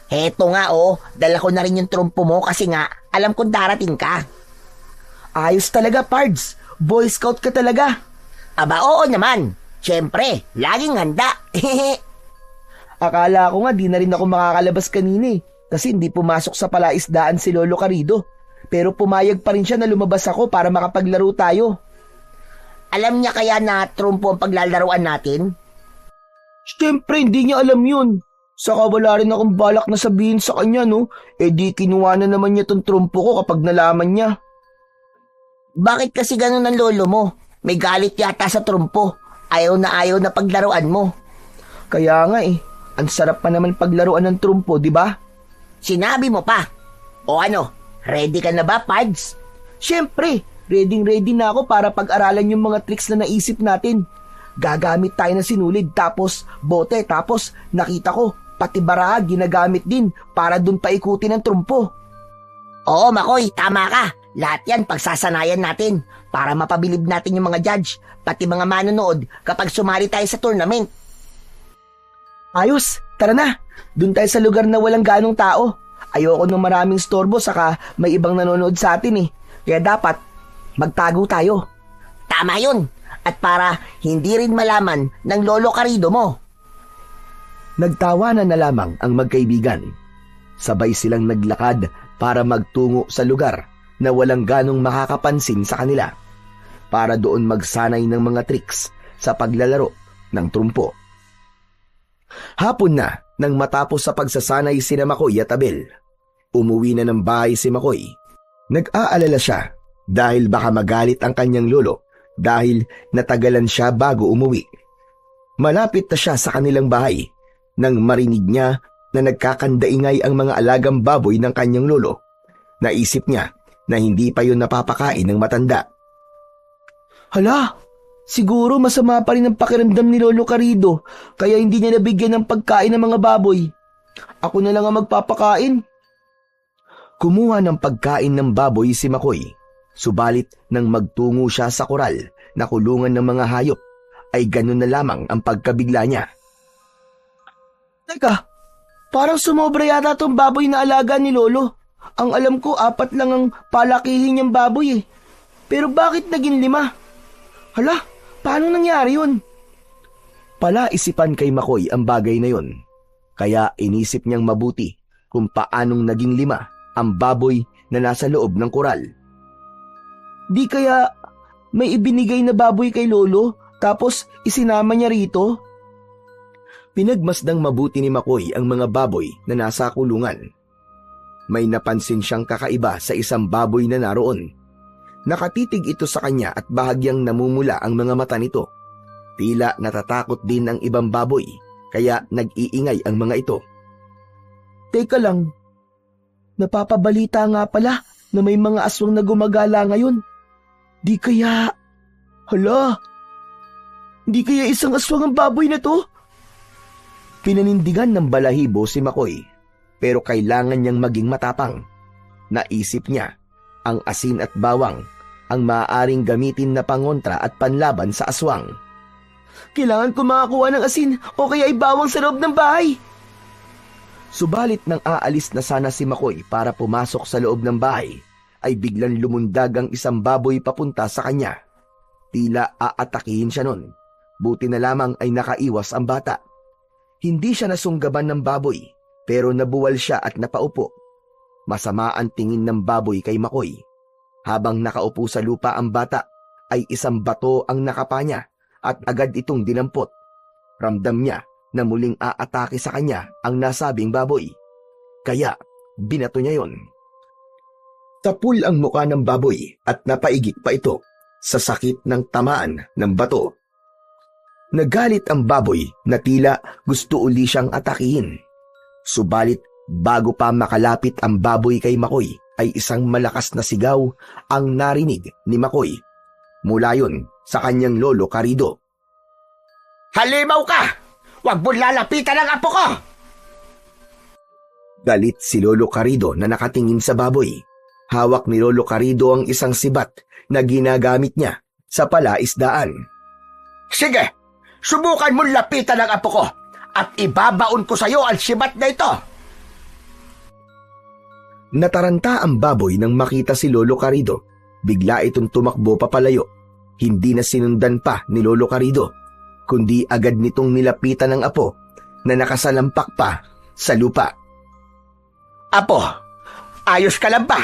Heto nga oh, dala ko na rin yung trumpo mo kasi nga, alam kong darating ka. Ayos talaga, Pards. Boy Scout ka talaga. Aba oo naman. Siyempre, laging handa. Akala ko nga di na rin ako makakalabas kanina eh. Kasi hindi pumasok sa palaisdaan si Lolo Carrido. Pero pumayag pa rin siya na lumabas ako para makapaglaro tayo. Alam niya kaya na trumpo ang paglalaroan natin? Siyempre, hindi niya alam yun. Saka wala rin akong balak na sabihin sa kanya, no? Eh di kinuha na naman niya tong trumpo ko kapag nalaman niya. Bakit kasi ganun ang lolo mo? May galit yata sa trumpo. Ayaw na paglaruan mo. Kaya nga ang sarap pa naman paglaruan ng trumpo, di ba? Sinabi mo pa. O ano, ready ka na ba, Pads? Siyempre, ready na ako para pag-aralan yung mga tricks na naisip natin. Gagamit tayo ng sinulid, tapos bote, tapos nakita ko, pati baraha ginagamit din para dun paikutin ng trumpo. Oo, Makoy, tama ka. Lahat yan pagsasanayan natin para mapabilib natin yung mga judge, pati mga manonood kapag sumali tayo sa tournament. Ayos, tara na. Dun tayo sa lugar na walang ganong tao. Ayoko ng maraming storbo saka may ibang nanonood sa atin Kaya dapat magtago tayo. Tama yun. At para hindi rin malaman ng lolo Karido mo. Nagtawanan na lamang ang magkaibigan. Sabay silang naglakad para magtungo sa lugar na walang ganong makakapansin sa kanila para doon magsanay ng mga tricks sa paglalaro ng trumpo. Hapon na nang matapos sa pagsasanay sina Makoy at Abel. Umuwi na ng bahay si Makoy. Nag-aalala siya dahil baka magalit ang kanyang lolo dahil natagalan siya bago umuwi. Malapit na siya sa kanilang bahay nang marinig niya na nagkakandaingay ang mga alagang baboy ng kanyang lolo. Naisip niya na hindi pa yun napapakain ng matanda. Hala, siguro masama pa rin ang pakiramdam ni Lolo Karido kaya hindi niya nabigyan ng pagkain ng mga baboy. Ako na lang ang magpapakain. Kumuha ng pagkain ng baboy si Makoy. Subalit nang magtungo siya sa koral na kulungan ng mga hayop, ay ganun na lamang ang pagkabigla niya. Teka, parang sumobra yata tong baboy na alaga ni Lolo. Ang alam ko 4 lang ang palakihin niyang baboy Pero bakit naging 5? Hala, paano nangyari yun? Palaisipan kay Makoy ang bagay na yun. Kaya inisip niyang mabuti kung paanong naging 5 ang baboy na nasa loob ng koral. Di kaya may ibinigay na baboy kay Lolo tapos isinama niya rito? Pinagmasdang mabuti ni Makoy ang mga baboy na nasa kulungan. May napansin siyang kakaiba sa isang baboy na naroon. Nakatitig ito sa kanya at bahagyang namumula ang mga mata nito. Tila natatakot din ang ibang baboy kaya nag-iingay ang mga ito. Teka lang, napapabalita nga pala na may mga aswang na gumagala ngayon. Di kaya isang aswang ang baboy na to? Pinanindigan ng balahibo si Makoy pero kailangan niyang maging matapang. Naisip niya ang asin at bawang ang maaaring gamitin na pangontra at panlaban sa aswang. Kailangan ko makakuha ng asin o kaya ibawang sa loob ng bahay. Subalit nang aalis na sana si Makoy para pumasok sa loob ng bahay, ay biglang lumundag ang isang baboy papunta sa kanya. Tila aatakihin siya nun. Buti na lamang ay nakaiwas ang bata. Hindi siya nasunggaban ng baboy, pero nabuwal siya at napaupo. Masama ang tingin ng baboy kay Makoy. Habang nakaupo sa lupa ang bata, ay isang bato ang nakapa niya at agad itong dinampot. Ramdam niya na muling aatake sa kanya ang nasabing baboy. Kaya binato niya yon. Tapul ang muka ng baboy at napaigik pa ito sa sakit ng tamaan ng bato. Nagalit ang baboy na tila gusto uli siyang atakihin. Subalit bago pa makalapit ang baboy kay Makoy ay isang malakas na sigaw ang narinig ni Makoy. Mula yun sa kanyang lolo Karido. Halimaw ka! Huwag mo lalapitan ang apo ko! Galit si Lolo Karido na nakatingin sa baboy. Hawak ni Lolo Karido ang isang sibat na ginagamit niya sa palaisdaan. Sige, subukan mo lapitan ang apo ko at ibabaon ko sa iyo ang sibat na ito. Nataranta ang baboy nang makita si Lolo Karido. Bigla itong tumakbo papalayo. Hindi na sinundan pa ni Lolo Karido, kundi agad nitong nilapitan ng apo na nakasalampak pa sa lupa. Apo, ayos ka lang ba?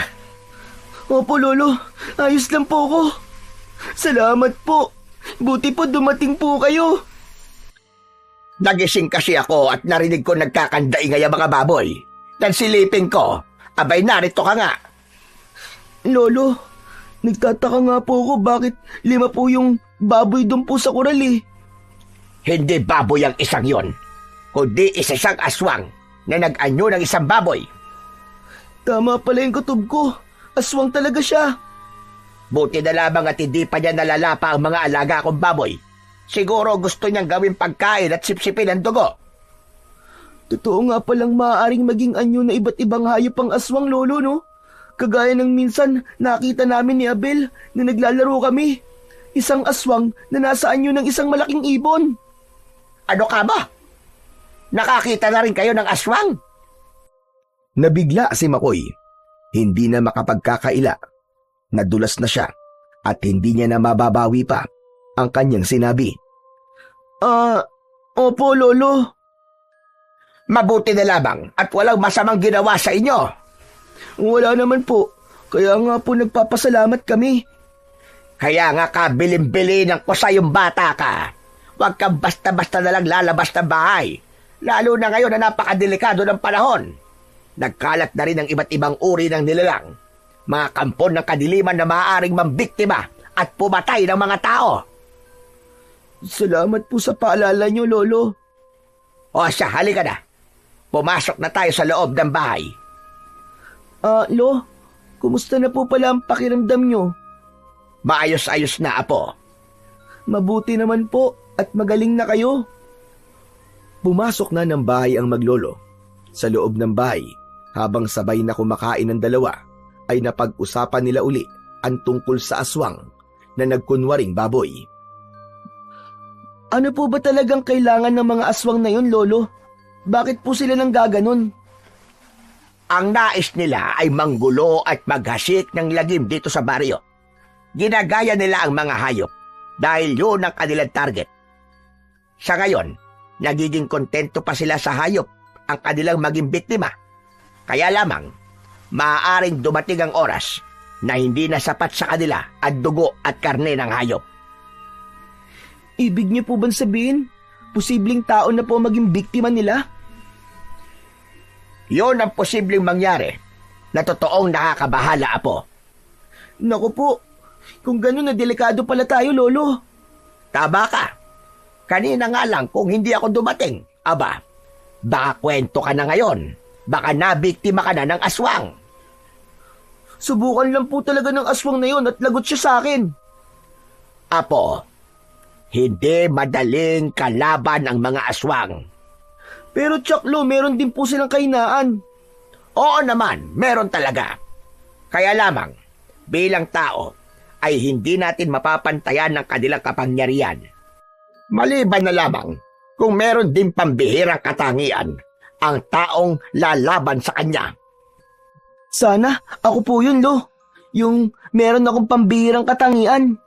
Opo, Lolo. Ayos lang po ko. Salamat po. Buti po dumating po kayo. Nagising kasi ako at narinig ko nagkakandaingay ang mga baboy. Silipin ko, abay narito ka nga. Lolo, nagtataka nga po ako bakit 5 po yung baboy doon po sa kural eh. Hindi baboy ang isang yon, kundi isang aswang na nag-anyo ng isang baboy. Tama pala yung kutob ko. Aswang talaga siya. Buti na lamang at hindi pa niya nalalapa ang mga alaga kong baboy. Siguro gusto niyang gawing pagkain at sipsipin ang dugo. Totoo nga palang maaaring maging anyo na iba't ibang hayop ang aswang, Lolo, no? Kagaya ng minsan nakita namin ni Abel na naglalaro kami. Isang aswang na nasa anyo ng isang malaking ibon. Ano ka ba? Nakakita na rin kayo ng aswang? Nabigla si Makoy. Hindi na makapagkakaila. Nadulas na siya at hindi niya na mababawi pa ang kanyang sinabi. Opo, Lolo. Mabuti na lamang at walang masamang ginawa sa inyo. Wala naman po. Kaya nga po nagpapasalamat kami. Kaya nga kabilin-bili ng kusay yung bata ka. Huwag kang basta-basta na lang lalabas ng bahay. Lalo na ngayon na napakadelikado ng panahon. Nagkalat na rin ang iba't ibang uri ng nilalang. Mga kampon ng kadiliman na maaaring mambiktima at pumatay ng mga tao. Salamat po sa paalala niyo, Lolo. O siya, halika na. Pumasok na tayo sa loob ng bahay. Lo, kumusta na po pala ang pakiramdam niyo? Maayos-ayos na, apo. Mabuti naman po at magaling na kayo. Pumasok na ng bahay ang maglolo. Sa loob ng bahay, habang sabay na kumakain ng dalawa, ay napag-usapan nila uli ang tungkol sa aswang na nagkunwaring baboy. Ano po ba talagang kailangan ng mga aswang na yun, Lolo? Bakit po sila nang gaganon? Ang nais nila ay manggulo at maghasik ng lagim dito sa baryo. Ginagaya nila ang mga hayop dahil yun ang kanilang target. Sa ngayon, nagiging kontento pa sila sa hayop ang kanilang maging biktima. Kaya lamang, maaaring dumating ang oras na hindi na sapat sa kanila ang dugo at karne ng hayop. Ibig niyo po bang sabihin, posibleng tao na po maging biktima nila? Yun ang posibleng mangyari na totoong nakakabahala, apo. Naku po, kung gano'n na delikado pala tayo, Lolo. Tama ka. Kanina nga lang kung hindi ako dumating, aba, baka kwento ka na ngayon. Baka nabiktima ka na ng aswang. Subukan lang po talaga ng aswang na yun at lagot siya sa akin. Apo, hindi madaling kalaban ang mga aswang. Pero Chaklo, meron din po silang kahinaan. Oo naman, meron talaga. Kaya lamang, bilang tao, ay hindi natin mapapantayan ng kanilang kapangyarihan. Maliban na lamang kung meron din pambihirang katangian ang taong lalaban sa kanya. Sana, ako po yun, Lo. Yung meron akong pambihirang katangian.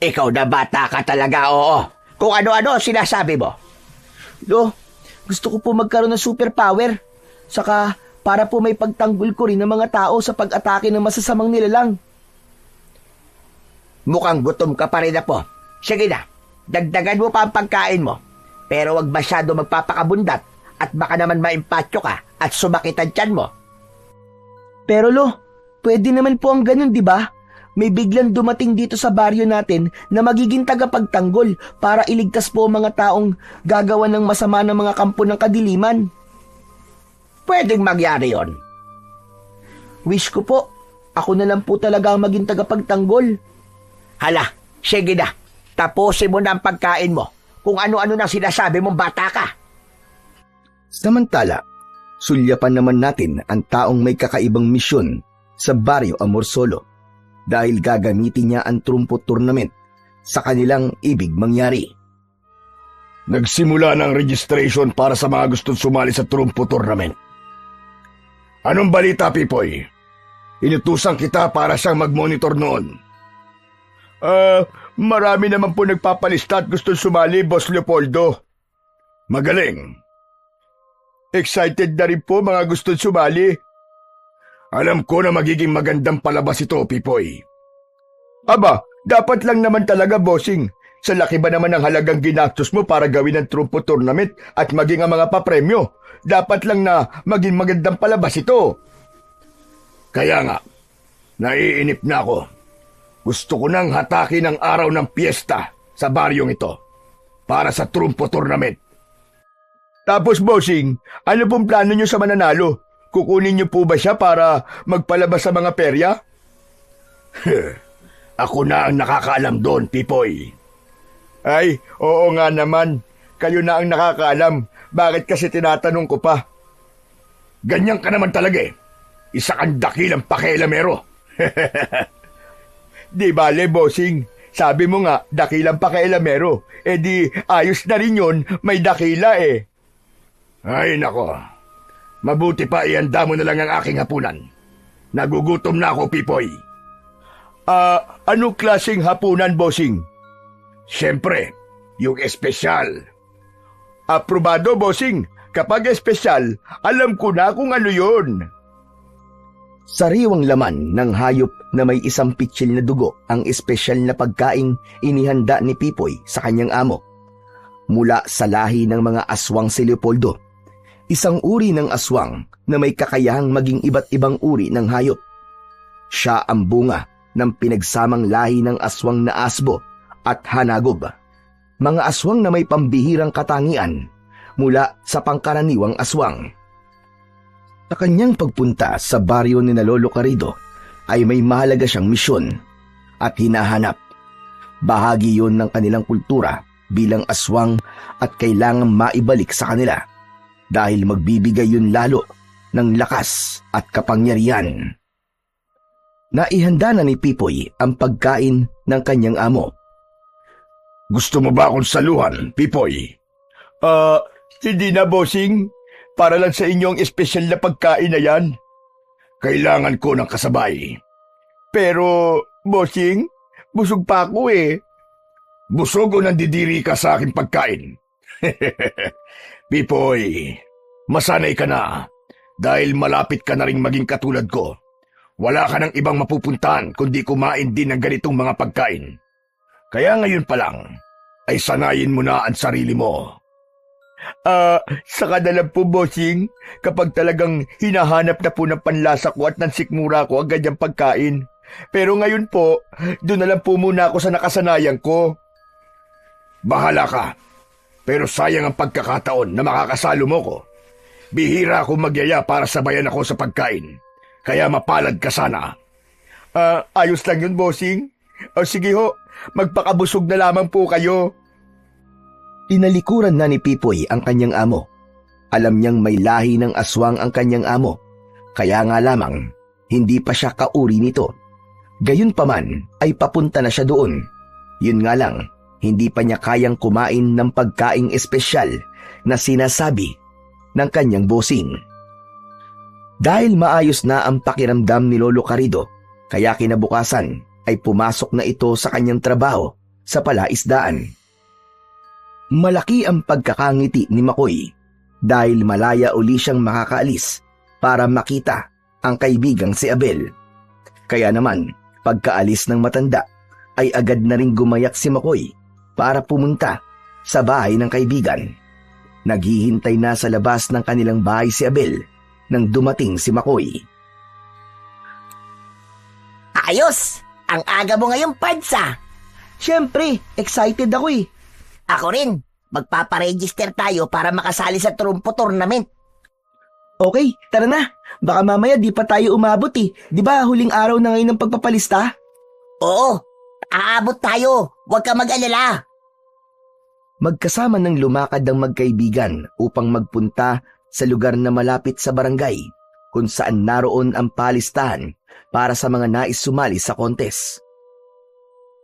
Ikaw na bata ka talaga, oo. Kung ano-ano sinasabi mo. Lo, gusto ko po magkaroon ng superpower. Saka, para po may pagtanggol ko rin ng mga tao sa pag-atake ng masasamang nilalang. Mukhang gutom ka pa rin na po. Sige na, dagdagan mo pa ang pagkain mo. Pero wag masyado magpapakabundat at baka naman maimpatyo ka at sumakit ang tiyan mo. Pero Lo, pwede naman po ang ganun, di ba? May biglang dumating dito sa baryo natin na magiging tagapagtanggol para iligtas po ang mga taong gagawa ng masama ng mga kampo ng kadiliman. Pwedeng mangyari yon. Wish ko po, ako na lang po talaga ang maging tagapagtanggol. Hala, sige na. Tapusin mo na ang pagkain mo kung ano-ano na sinasabi mong bata ka. Samantala, sulyapan naman natin ang taong may kakaibang misyon sa Baryo Amorsolo dahil gagamitin niya ang trumpo tournament sa kanilang ibig mangyari. Nagsimula na ang registration para sa mga gustong sumali sa trumpo tournament. Anong balita, Pipoy? Inutusan kita para siyang mag-monitor noon. Marami naman po nagpapalista at gustong sumali, Boss Leopoldo. Magaling. Excited na rin po mga gustong sumali. Alam ko na magiging magandang palabas ito, Pipoy. Aba, dapat lang naman talaga, bossing. Sa laki ba naman ang halagang ginastos mo para gawin ang trumpo tournament at maging ang mga papremyo? Dapat lang na maging magandang palabas ito. Kaya nga, naiinip na ako. Gusto ko nang hatakin ang araw ng piyesta sa baryong ito para sa trumpo tournament. Tapos, bossing, ano pong plano nyo sa mananalo? Kukunin niyo po ba siya para magpalabas sa mga perya? Ako na ang nakakaalam doon, Pipoy. Ay, oo nga naman. Kayo na ang nakakaalam. Bakit kasi tinatanong ko pa? Ganyan ka naman talaga eh. Isa kang dakilang pakialamero. Di bale, bossing. Sabi mo nga, dakilang pakialamero. Eh di, ayos na rin yun. May dakila eh. Ay, nako. Mabuti pa ihanda mo na lang ang aking hapunan. Nagugutom na ako, Pipoy. Anong klaseng hapunan, bossing? Siyempre, yung espesyal. Aprobado, bossing. Kapag espesyal, alam ko na kung ano yun. Sariwang laman ng hayop na may isang pitsil na dugo ang espesyal na pagkaing inihanda ni Pipoy sa kanyang amo. Mula sa lahi ng mga aswang si Leopoldo, isang uri ng aswang na may kakayahang maging iba't ibang uri ng hayop. Siya ang bunga ng pinagsamang lahi ng aswang na asbo at hanagob, mga aswang na may pambihirang katangian mula sa pangkaraniwang aswang. Sa kanyang pagpunta sa baryo ni Lolo Carrido ay may mahalaga siyang misyon at hinahanap. Bahagi yon ng kanilang kultura bilang aswang at kailangang maibalik sa kanila dahil magbibigay yun lalo ng lakas at kapangyarihan. Naihanda na ni Pipoy ang pagkain ng kanyang amo. Gusto mo ba akong saluhan, Pipoy? Hindi na, bossing. Para lang sa inyong espesyal na pagkain na yan. Kailangan ko ng kasabay. Pero, bossing, busog pa ako eh. Busog o nandidiri ka sa aking pagkain? Pipoy, masanay ka na dahil malapit ka na ring maging katulad ko. Wala ka ng ibang mapupuntahan kundi kumain din ng ganitong mga pagkain. Kaya ngayon pa lang, ay sanayin mo na ang sarili mo. Saka na lang po, bossing, kapag talagang hinahanap na po ng panlasa ko at ng sikmura ko ang ganyang pagkain. Pero ngayon po, doon na lang po muna ako sa nakasanayan ko. Bahala ka, pero sayang ang pagkakataon na makakasalo mo ko. Bihira akong magyaya para sabayan ako sa pagkain, kaya mapalad ka sana. Ayos lang yun, bossing. Sige ho, magpakabusog na lamang po kayo. Tinalikuran na ni Pipoy ang kanyang amo. Alam niyang may lahi ng aswang ang kanyang amo, kaya nga lamang hindi pa siya kauri nito. Gayunpaman ay papunta na siya doon. Yun nga lang, hindi pa niya kayang kumain ng pagkaing espesyal na sinasabi ng kanyang bossing. Dahil maayos na ang pakiramdam ni Lolo Carrido, kaya kinabukasan ay pumasok na ito sa kanyang trabaho sa palaisdaan. Malaki ang pagkakangiti ni Makoy dahil malaya uli siyang makakaalis para makita ang kaibigang si Abel. Kaya naman, pagkaalis ng matanda ay agad na ring gumayak si Makoy para pumunta sa bahay ng kaibigan. Naghihintay na sa labas ng kanilang bahay si Abel nang dumating si Makoy. Ayos! Ang aga mo ngayong Padsa. Siyempre, excited ako eh. Ako rin. Magpaparegister tayo para makasali sa trumpo tournament. Okay, tara na. Baka mamaya di pa tayo umabot eh. Di ba huling araw na ngayon ng pagpapalista? Oo, aabot tayo. Huwag ka mag-alala. Magkasama ng lumakad ang magkaibigan upang magpunta sa lugar na malapit sa barangay kung saan naroon ang palistahan para sa mga nais sumali sa kontes.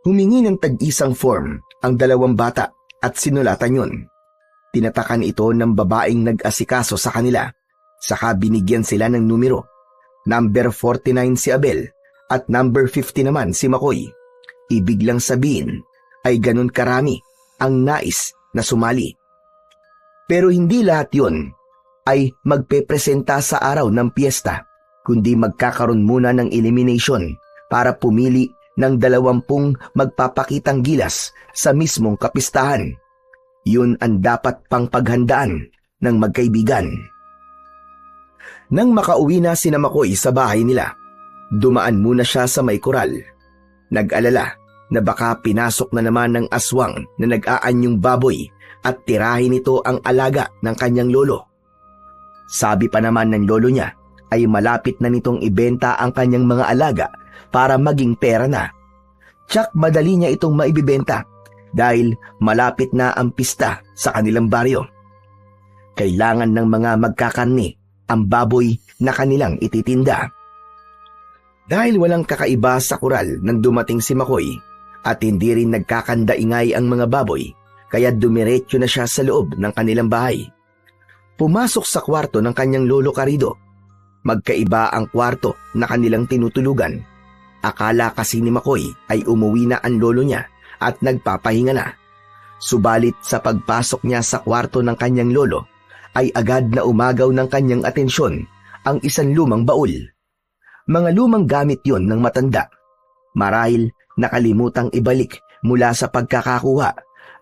Humingi ng tag-isang form ang dalawang bata at sinulatan yun. Tinatakan ito ng babaeng nag-asikaso sa kanila, saka binigyan sila ng numero. Number 49 si Abel at number 50 naman si Makoy. Ibig lang sabihin ay ganun karami ang nais na sumali. Pero hindi lahat yun ay magpepresenta sa araw ng piyesta, kundi magkakaroon muna ng elimination para pumili ng 20 magpapakitang gilas sa mismong kapistahan. Yun ang dapat pang paghandaan ng magkaibigan. Nang makauwi na sina Makoy sa bahay nila, dumaan muna siya sa may koral. Nag-alala na baka pinasok na naman ng aswang na nag-aanyong baboy at tirahin nito ang alaga ng kanyang lolo. Sabi pa naman ng lolo niya ay malapit na nitong ibenta ang kanyang mga alaga para maging pera na. Tsak madali niya itong maibibenta dahil malapit na ang pista sa kanilang baryo. Kailangan ng mga magkakarni ang baboy na kanilang ititinda. Dahil walang kakaiba sa koral nang dumating si Makoy at hindi rin nagkakandaingay ang mga baboy, kaya dumiretso na siya sa loob ng kanilang bahay. Pumasok sa kwarto ng kanyang lolo Carido. Magkaiba ang kwarto na kanilang tinutulugan. Akala kasi ni Makoy ay umuwi na ang lolo niya at nagpapahinga na. Subalit sa pagpasok niya sa kwarto ng kanyang lolo, ay agad na umagaw ng kanyang atensyon ang isang lumang baul. Mga lumang gamit yon ng matanda. Marahil nakalimutang ibalik mula sa pagkakakuha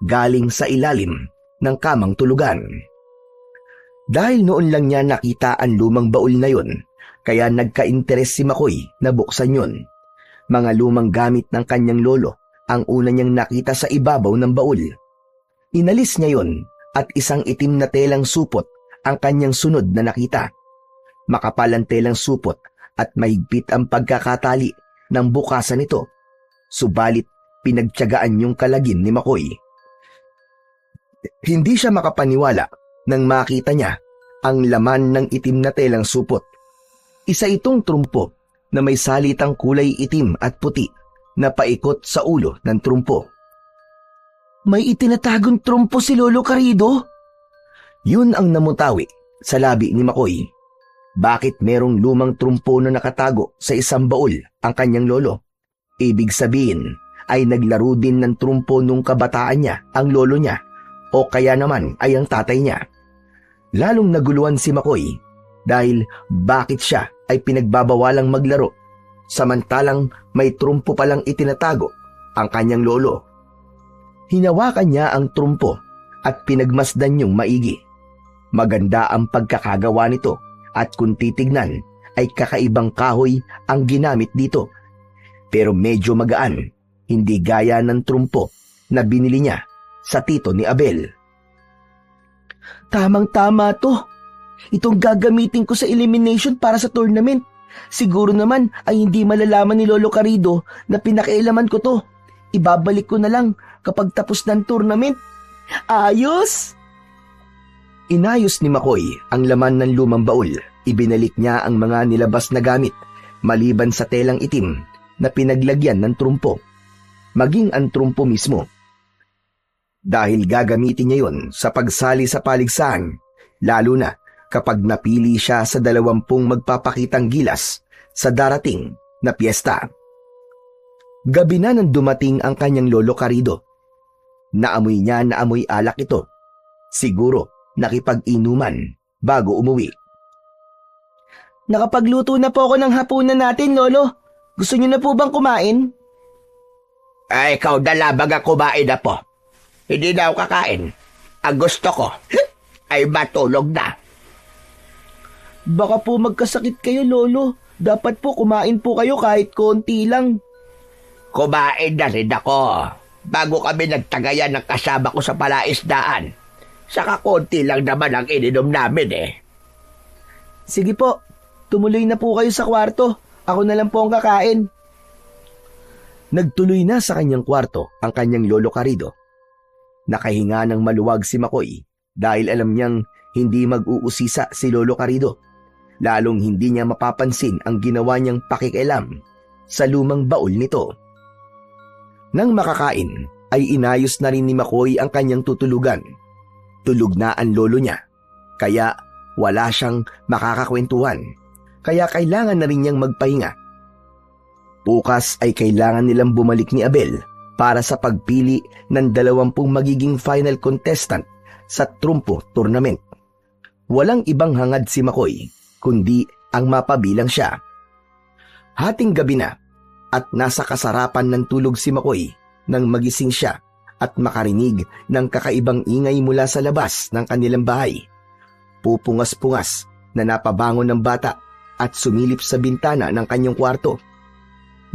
galing sa ilalim ng kamang tulugan. Dahil noon lang niya nakita ang lumang baul na yon, kaya nagka-interes si Makoy na buksan yon. Mga lumang gamit ng kanyang lolo ang una niyang nakita sa ibabaw ng baul. Inalis niya yon at isang itim na telang supot ang kanyang sunod na nakita. Makapal ang telang supot at mahigpit ang pagkakatali ng bukasan nito. Subalit pinagtiyagaan yung kalagin ni Makoy. Hindi siya makapaniwala nang makita niya ang laman ng itim na telang supot. Isa itong trumpo na may salitang kulay itim at puti na paikot sa ulo ng trumpo. May itinatagong trumpo si Lolo Carido? Yun ang namutawi sa labi ni Makoy. Bakit merong lumang trumpo na nakatago sa isang baul ang kanyang lolo? Ibig sabihin ay naglaro din ng trumpo nung kabataan niya ang lolo niya o kaya naman ay ang tatay niya. Lalong naguluhan si Makoy dahil bakit siya ay pinagbabawalang maglaro samantalang may trumpo palang itinatago ang kanyang lolo. Hinawakan niya ang trumpo at pinagmasdan niyong maigi. Maganda ang pagkakagawa nito at kung titignan ay kakaibang kahoy ang ginamit dito. Pero medyo magaan, hindi gaya ng trumpo na binili niya sa tito ni Abel. Tamang-tama to. Itong gagamitin ko sa elimination para sa tournament. Siguro naman ay hindi malalaman ni Lolo Carido na pinakialaman ko to. Ibabalik ko na lang kapag tapos ng tournament. Ayos! Inayos ni Makoy ang laman ng lumang baul. Ibinalik niya ang mga nilabas na gamit, maliban sa telang itim na pinaglagyan ng trumpo, maging ang trumpo mismo. Dahil gagamitin niya yon sa pagsali sa paligsahan, lalo na kapag napili siya sa 20 magpapakitang gilas sa darating na piyesta. Gabi na nang dumating ang kanyang Lolo Carido. Naamoy niya na amoy alak ito. Siguro nakipag-inuman bago umuwi. Nakapagluto na po ako ng hapunan natin, Lolo. Gusto niyo na po bang kumain? Ay, ikaw dalabag ang kumain na po. Hindi na ako kakain. Ang gusto ko ay matulog na. Baka po magkasakit kayo, Lolo. Dapat po kumain po kayo kahit konti lang. Kumain na rin ako. Bago kami nagtagayan ng kasama ko sa palaisdaan. Saka konti lang naman ang ininom namin eh. Sige po, tumuloy na po kayo sa kwarto. Ako na lang po ang kakain. Nagtuloy na sa kanyang kwarto ang kanyang Lolo Carido. Nakahinga ng maluwag si Makoy dahil alam niyang hindi mag-uusisa si Lolo Carido. Lalong hindi niya mapapansin ang ginawa niyang pakikialam sa lumang baul nito. Nang makakain, ay inayos na rin ni Makoy ang kanyang tutulugan. Tulog na ang lolo niya, kaya wala siyang makakakwentuhan, kaya kailangan na rin niyang magpahinga. Bukas ay kailangan nilang bumalik ni Abel para sa pagpili ng 20 magiging final contestant sa trumpo tournament. Walang ibang hangad si Makoy, kundi ang mapabilang siya. Hating gabi na, at nasa kasarapan ng tulog si Makoy nang magising siya at makarinig ng kakaibang ingay mula sa labas ng kanilang bahay. Pupungas-pungas na napabangon ng bata at sumilip sa bintana ng kanyang kwarto.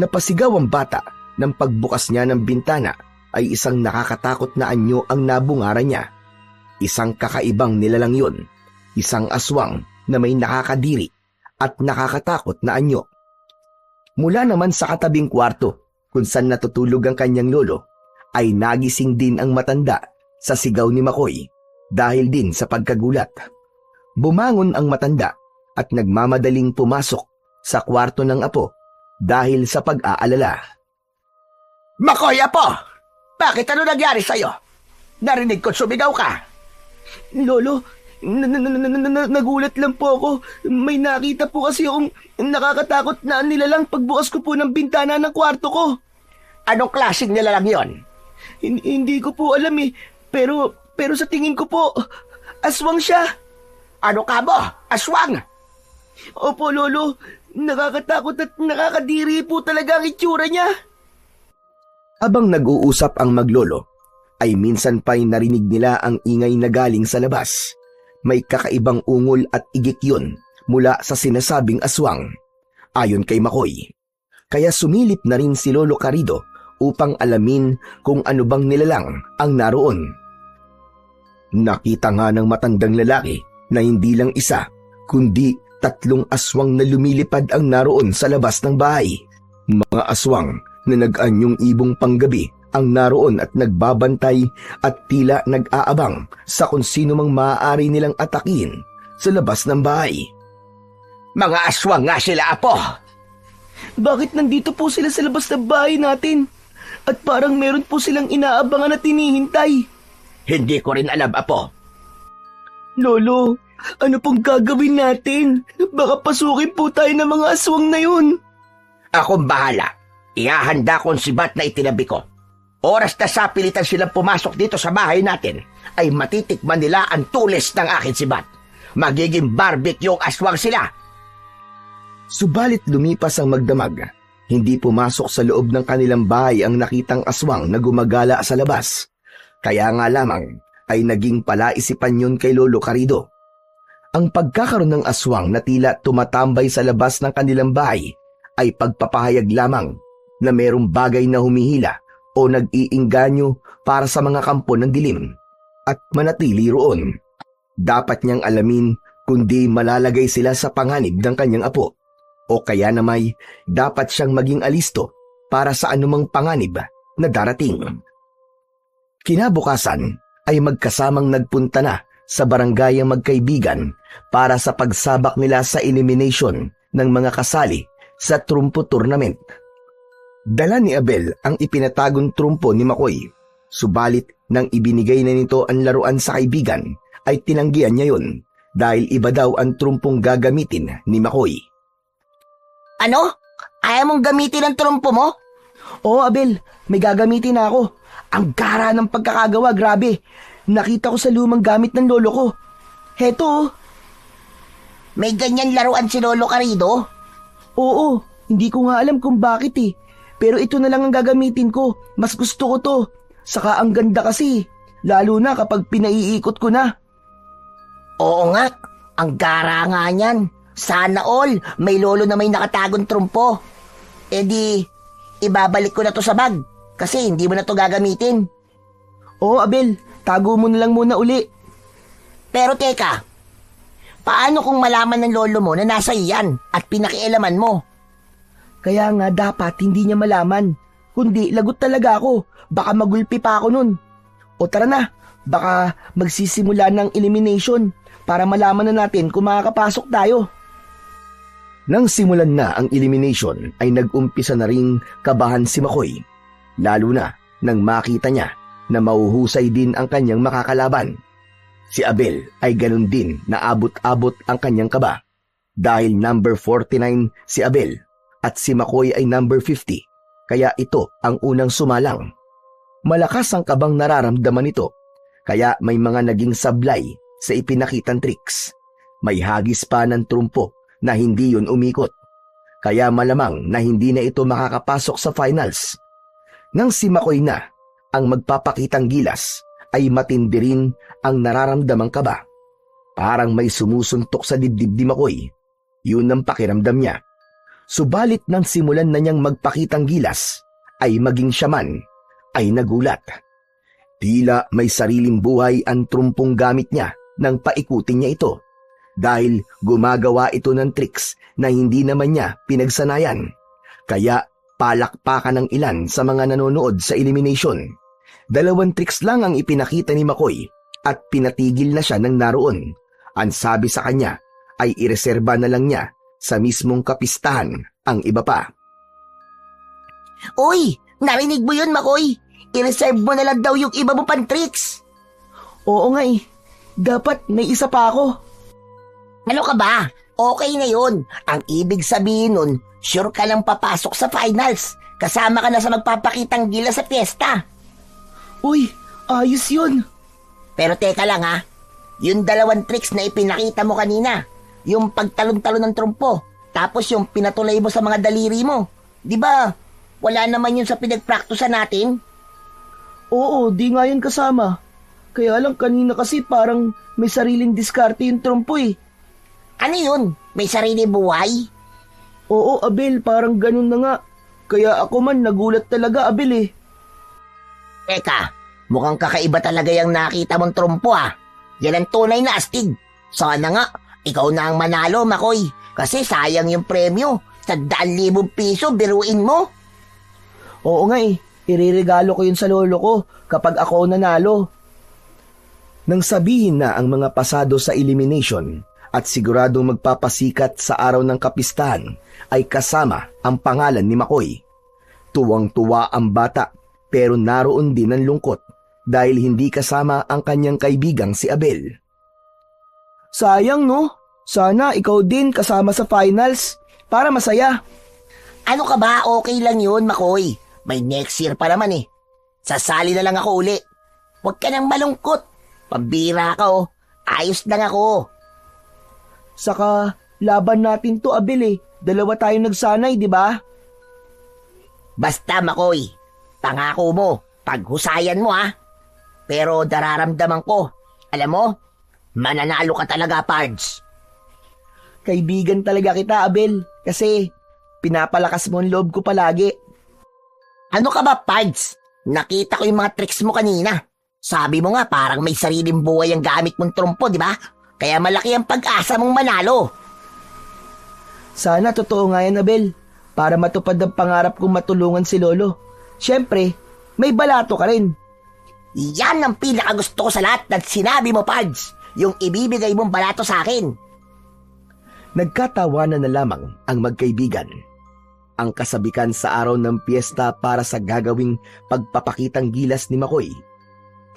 Napasigaw ang bata nang pagbukas niya ng bintana ay isang nakakatakot na anyo ang nabungaran niya. Isang kakaibang nilalang yun, isang aswang na may nakakadiri at nakakatakot na anyo. Mula naman sa katabing kwarto kung saan natutulog ang kanyang lolo, ay nagising din ang matanda sa sigaw ni Makoy dahil din sa pagkagulat. Bumangon ang matanda at nagmamadaling pumasok sa kwarto ng apo dahil sa pag-aalala. Makoy, apo! Bakit ano nangyari sa'yo? Narinig ko sumigaw ka. Lolo, nagulat lang po ako. May nakita po kasi akong nakakatakot na nilalang pagbukas ko po ng bintana ng kwarto ko. Anong klaseng nilalang yon? Hindi ko po alam eh. Pero sa tingin ko po, aswang siya. Ano ka mo? Aswang? Opo, Lolo. Nakakatakot at nakakadiri po talaga ang itsura niya. Habang nag-uusap ang maglolo, ay minsan pa'y narinig nila ang ingay na galing sa labas. May kakaibang ungol at igik yun mula sa sinasabing aswang, ayon kay Makoy. Kaya sumilip na rin si Lolo Carido upang alamin kung ano bang nilalang ang naroon. Nakita nga ng matandang lalaki na hindi lang isa, kundi 3 aswang na lumilipad ang naroon sa labas ng bahay. Mga aswang na nag-anyong ibong panggabi ang naroon at nagbabantay at tila nag-aabang sa kung sino mang maaari nilang atakin sa labas ng bahay. Mga aswang nga sila, apo! Bakit nandito po sila sa labas ng bahay natin? At parang meron po silang inaabangan at hinihintay. Hindi ko rin alam, apo. Lolo, ano pong gagawin natin? Baka pasukin po tayo ng mga aswang na yun. Akong bahala. Ihahanda ko ang sibat na itinabi ko. Oras na sa pilitan silang pumasok dito sa bahay natin, ay matitikman nila ang tulis ng aking sibat. Magiging barbecue yung aswang sila. Subalit lumipas ang magdamag. Hindi pumasok sa loob ng kanilang bahay ang nakitang aswang na gumagala sa labas. Kaya nga lamang ay naging palaisipan yun kay Lolo Carido. Ang pagkakaroon ng aswang na tila tumatambay sa labas ng kanilang bahay ay pagpapahayag lamang na merong bagay na humihila o nag-iinganyo para sa mga kampo ng dilim at manatili roon. Dapat niyang alamin kundi malalagay sila sa panganib ng kanyang apo o kaya namay dapat siyang maging alisto para sa anumang panganib na darating. Kinabukasan ay magkasamang nagpunta na sa barangay ang magkaibigan para sa pagsabak nila sa elimination ng mga kasali sa trumpo tournament. Dala ni Abel ang ipinatagong trumpo ni Makoy, subalit nang ibinigay na nito ang laruan sa kaibigan ay tinanggihan niya yun dahil iba daw ang trumpong gagamitin ni Makoy. Ano? Ayaw mong gamitin ang trumpo mo? Oo, Abel, may gagamitin na ako. Ang gara ng pagkakagawa, grabe. Nakita ko sa lumang gamit ng lolo ko. Heto, oh. May ganyan laruan si Lolo Carido? Oo, hindi ko nga alam kung bakit eh. Pero ito na lang ang gagamitin ko. Mas gusto ko to. Saka ang ganda kasi. Lalo na kapag pinaiikot ko na. Oo nga, ang gara nga niyan. Sana all, may lolo na may nakatagong trumpo. E di, ibabalik ko na to sa bag. Kasi hindi mo na to gagamitin. Oo, Abel, tago mo na lang muna uli. Pero teka, paano kung malaman ng lolo mo na nasa iyan at pinakialaman mo? Kaya nga dapat hindi niya malaman. Kundi lagot talaga ako. Baka magulpi pa ako nun. O tara na, baka magsisimula ng elimination para malaman na natin kung makakapasok tayo. Nang simulan na ang elimination ay nag-umpisa na ring kabahan si Makoy. Lalo na nang makita niya na mauhusay din ang kanyang makakalaban. Si Abel ay ganun din na abot-abot ang kanyang kaba. Dahil number 49 si Abel at si Makoy ay number 50, kaya ito ang unang sumalang. Malakas ang kabang nararamdaman nito, kaya may mga naging sablay sa ipinakitang tricks. May hagis pa ng trumpo na hindi yun umikot. kaya malamang na hindi na ito makakapasok sa finals. Nang si McCoy na ang magpapakitang gilas, ay matindi rin ang nararamdamang kaba. Parang may sumusuntok sa dibdib ni McCoy. Yun ang pakiramdam niya. Subalit nang simulan na niyang magpakitang gilas, ay maging siya man ay nagulat. Tila may sariling buhay ang trumpong gamit niya nang paikutin niya ito, dahil gumagawa ito ng tricks na hindi naman niya pinagsanayan. Kaya palakpakan ng ilan sa mga nanonood sa elimination. 2 tricks lang ang ipinakita ni McCoy at pinatigil na siya ng naroon. Ang sabi sa kanya ay ireserba na lang niya sa mismong kapistahan ang iba pa. Uy, narinig mo yun, McCoy? I-reserve mo na lang daw yung iba mo pang tricks. Oo nga eh. Dapat may isa pa ako. Ano ka ba? Okay na yun. Ang ibig sabihin nun, sure ka lang papasok sa finals. Kasama ka na sa magpapakitang gilas sa fiesta. Uy, ayos yun. Pero teka lang ha, yung 2 tricks na ipinakita mo kanina, yung pagtalon-talon ng trumpo, tapos yung pinatulay mo sa mga daliri mo, di ba? Wala naman yun sa pinagpraktusan natin? Oo, di nga yun kasama. Kaya lang kanina kasi parang may sariling diskarte yung trumpo eh. Ano yun? May sarili buhay? Oo, Abel, parang ganun na nga. Kaya ako man nagulat talaga, Abel eh. Teka, mukhang kakaiba talaga yung nakita mong trumpo ah. Yan ang tunay na astig. Sana nga, ikaw na ang manalo, McCoy. Kasi sayang yung premyo. Sa 100,000 piso, biruin mo. Oo nga eh. Iririgalo ko yun sa lolo ko kapag ako nanalo. Nang sabihin na ang mga pasado sa elimination at siguradong magpapasikat sa araw ng kapistahan ay kasama ang pangalan ni McCoy. Tuwang-tuwa ang bata pero naroon din ang lungkot dahil hindi kasama ang kanyang kaibigang si Abel. Sayang no? Sana ikaw din kasama sa finals para masaya. Ano ka ba? Okay lang yun, McCoy. May next year pa naman eh. Sasali na lang ako uli. Huwag ka nang malungkot. Pambira ka oh. Ayos lang ako. Saka laban natin to, Abel eh. 2 tayo nagsanay, di ba? Basta, McCoy. Pangako mo. Paghusayan mo ha. Pero nararamdaman ko. Alam mo, mananalo ka talaga, Pards. Kaibigan talaga kita, Abel. Kasi pinapalakas mo ang loob ko palagi. Ano ka ba, Pards? Nakita ko yung mga tricks mo kanina. Sabi mo nga parang may sariling buhay ang gamit mong trumpo, di ba? Kaya malaki ang pag-asa mong manalo. Sana totoo nga yan, Abel. Para matupad ang pangarap kong matulungan si Lolo. Siyempre, may balato ka rin. Yan ang pinakagusto ko sa lahat na sinabi mo, Pards. Yung ibibigay mong balato sa akin. Nagkatawanan na lamang ang magkaibigan. Ang kasabikan sa araw ng piyesta para sa gagawing pagpapakitang gilas ni McCoy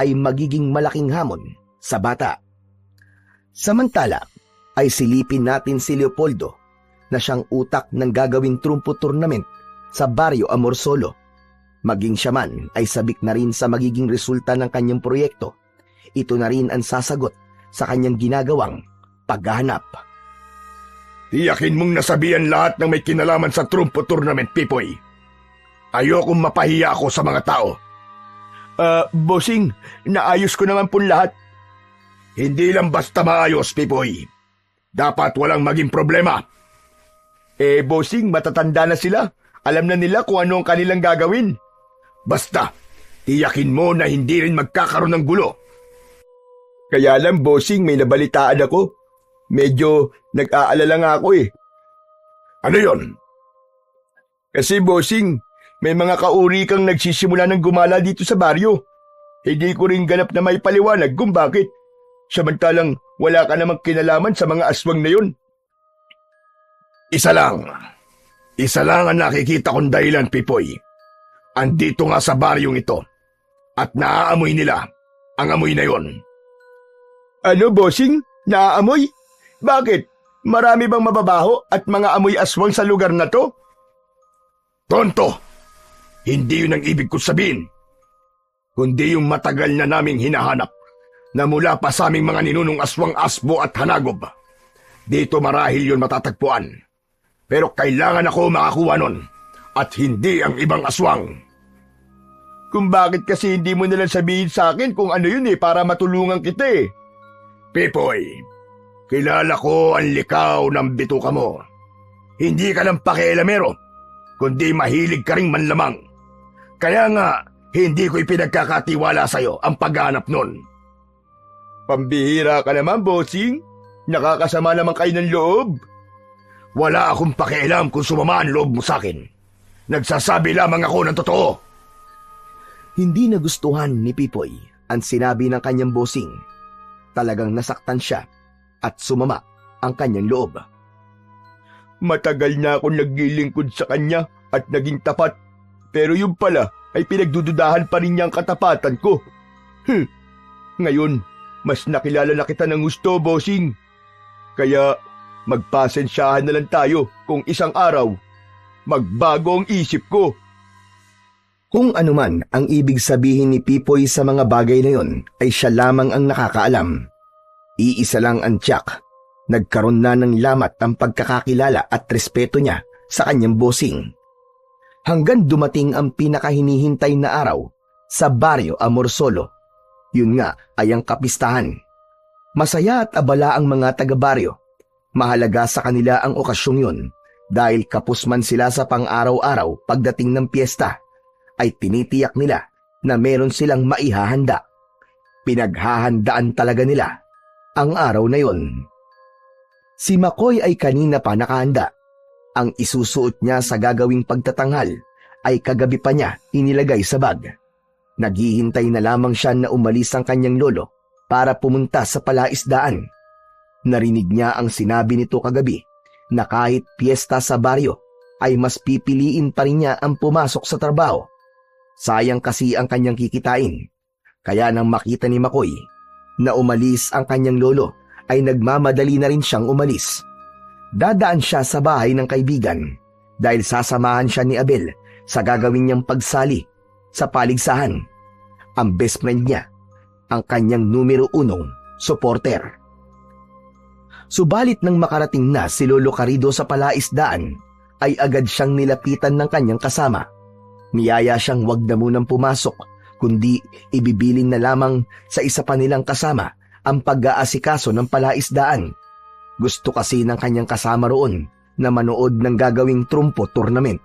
ay magiging malaking hamon sa bata. Samantala ay silipin natin si Leopoldo na siyang utak ng gagawing trumpo tournament sa Barrio Amorsolo. Maging siya man ay sabik na rin sa magiging resulta ng kanyang proyekto. Ito na rin ang sasagot sa kanyang ginagawang paghahanap. Tiyakin mong nasabihan lahat ng may kinalaman sa trumpo tournament, Pipoy. Ayokong mapahiya ako sa mga tao. Bossing, naayos ko naman po lahat. Hindi lang basta maayos, Pipoy. Dapat walang maging problema. Bossing, matatanda na sila. Alam na nila kung ano ang kanilang gagawin. Basta, tiyakin mo na hindi rin magkakaroon ng gulo. Kaya lang, bossing, may nabalitaan ako. Medyo nag-aalala nga ako eh. Ano yon? Kasi bossing, may mga kauri kang nagsisimula ng gumala dito sa baryo. Hindi ko rin ganap na may paliwanag kung bakit. Samantalang wala ka namang kinalaman sa mga aswang na yon. Isa lang ang nakikita kong dahilan, Pipoy. Andito nga sa baryong ito at naaamoy nila ang amoy na yon. Ano, bossing? Naaamoy? Bakit? Marami bang mababaho at mga amoy aswang sa lugar na to? Tonto! Hindi yun ang ibig ko sabihin. Kundi yung matagal na naming hinahanap na mula pa sa aming mga ninunong aswang asbo at hanagob. Dito marahil yun matatagpuan. Pero kailangan ako makakuha nun at hindi ang ibang aswang. Kung bakit kasi hindi mo nalang sabihin sa akin kung ano yun para matulungan kita eh. Pipoy, kilala ko ang likaw ng bituka mo. Hindi ka lang pakialamero, kundi mahilig ka ring manlamang. Kaya nga, hindi ko ipinagkakatiwala sa'yo ang paghanap nun. Pambihira ka naman, bossing. Nakakasama naman kayo ng loob. Wala akong pakialam kung sumama ang loob mo sa akin. Nagsasabi lamang ako ng totoo. Hindi nagustuhan ni Pipoy ang sinabi ng kanyang bossing. Talagang nasaktan siya at sumama ang kanyang loob. Matagal na akong naglilingkod sa kanya at naging tapat. Pero yung pala ay pinagdududahan pa rin niya ang katapatan ko. Ngayon, mas nakilala na kita ng gusto, bossing. Kaya magpasensyahan na lang tayo kung isang araw magbago ang isip ko. Kung anuman ang ibig sabihin ni Pipoy sa mga bagay na yon ay siya lamang ang nakakaalam. Iisa lang ang tiyak. Nagkaroon na ng lamat ang pagkakakilala at respeto niya sa kanyang bossing. Hanggang dumating ang pinakahinihintay na araw sa Baryo Amorsolo. Yun nga ay ang kapistahan. Masaya at abala ang mga taga-baryo. Mahalaga sa kanila ang okasyong yun dahil kapos man sila sa pang-araw-araw pagdating ng piyesta, ay tinitiyak nila na meron silang maihahanda. Pinaghahandaan talaga nila ang araw na yon. Si Makoy ay kanina pa nakahanda. Ang isusuot niya sa gagawing pagtatanghal ay kagabi pa niya inilagay sa bag. Naghihintay na lamang siya na umalis ang kanyang lolo para pumunta sa palaisdaan. Narinig niya ang sinabi nito kagabi na kahit piyesta sa baryo ay mas pipiliin pa rin niya ang pumasok sa trabaho. Sayang kasi ang kanyang kikitain. Kaya nang makita ni Makoy na umalis ang kanyang lolo ay nagmamadali na rin siyang umalis. Dadaan siya sa bahay ng kaibigan dahil sasamahan siya ni Abel sa gagawin niyang pagsali sa paligsahan. Ang best friend niya, ang kanyang numero 1 supporter. Subalit nang makarating na si Lolo Carido sa palaisdaan, ay agad siyang nilapitan ng kanyang kasama. Niyaya siyang wag na munang pumasok, kundi ibibilin na lamang sa isa pa nilang kasama ang pag-aasikaso ng palaisdaan. Gusto kasi ng kanyang kasama roon na manood ng gagawing trumpo tournament.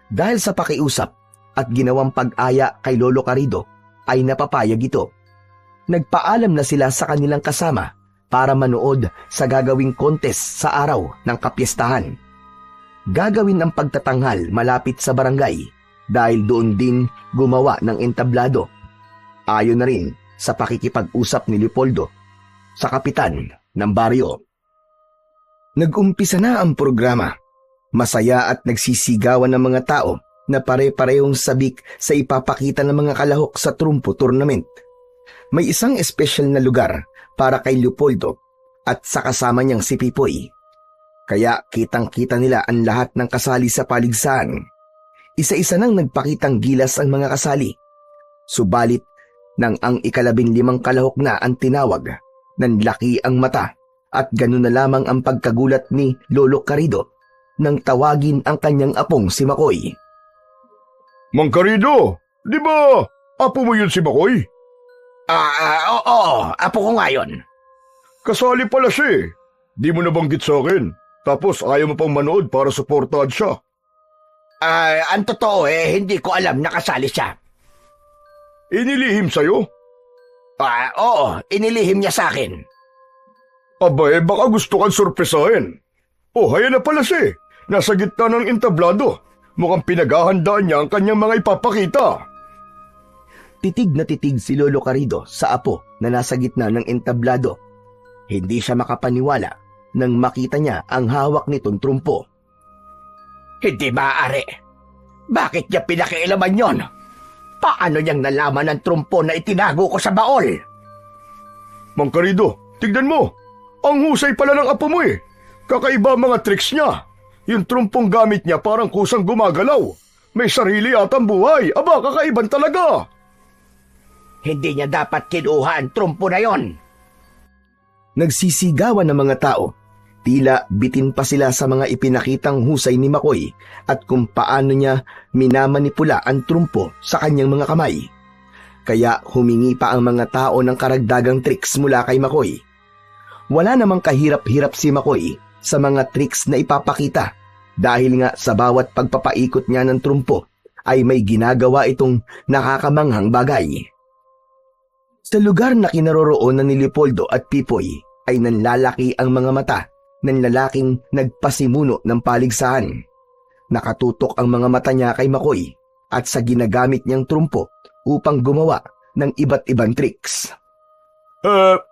Dahil sa pakiusap at ginawang pag-aya kay Lolo Carido, ay napapayag ito. Nagpaalam na sila sa kanilang kasama para manood sa gagawing contest sa araw ng kapiestahan. Gagawin ang pagtatanghal malapit sa barangay dahil doon din gumawa ng entablado. Ayon na rin sa pakikipag-usap ni Leopoldo sa kapitan ng baryo. Nag-umpisa na ang programa. Masaya at nagsisigawan ng mga tao na pare-parehong sabik sa ipapakita ng mga kalahok sa trumpo tournament. May isang espesyal na lugar para kay Leopoldo at sa kasama niyang si Pipoy. Kaya kitang-kita nila ang lahat ng kasali sa paligsahan. Isa-isa nang nagpakitang gilas ang mga kasali. Subalit, nang ang 15 kalahok na ang tinawag, nanlaki ang mata at gano'n na lamang ang pagkagulat ni Lolo Carido nang tawagin ang kanyang apong si Makoy. Mang Carido, di ba apo mo yun si Makoy? Oo, apo ko nga yun. Kasali pala siya eh. Di mo nabanggit sa akin. Tapos ayaw mo pang manood para suportahan siya. Ang totoo hindi ko alam na kasali siya. Inilihim sa'yo? Oo, inilihim niya sa akin. Aba baka gusto kang sorpresahin. Haya na pala siya eh. Nasa gitna ng entablado. Mukhang pinaghahandaan niya ang kanyang mga ipapakita. Titig na titig si Lolo Carido sa apo na nasa gitna ng entablado. Hindi siya makapaniwala nang makita niya ang hawak nitong trumpo. Hindi maaari. Bakit niya pinakialaman yon? Paano niyang nalaman ang trumpo na itinago ko sa baol? Mang Carido, tignan mo. Ang husay pala ng apo mo eh. Kakaiba mga tricks niya. Yung trumpong gamit niya parang kusang gumagalaw. May sarili atang buhay. Aba, kakaiban talaga. Hindi niya dapat kinuha ang trumpo na yon. Nagsisigawan ng mga tao. Tila bitin pa sila sa mga ipinakitang husay ni Makoy at kung paano niya minamanipula ang trumpo sa kanyang mga kamay. Kaya humingi pa ang mga tao ng karagdagang tricks mula kay Makoy. Wala namang kahirap-hirap si Makoy sa mga tricks na ipapakita dahil nga sa bawat pagpapaikot niya ng trumpo ay may ginagawa itong nakakamanghang bagay. Sa lugar na kinaroroonan ni Leopoldo at Pipoy ay nanlalaki ang mga mata ng lalaking nagpasimuno ng paligsahan. Nakatutok ang mga mata niya kay Makoy at sa ginagamit niyang trumpo upang gumawa ng iba't ibang tricks.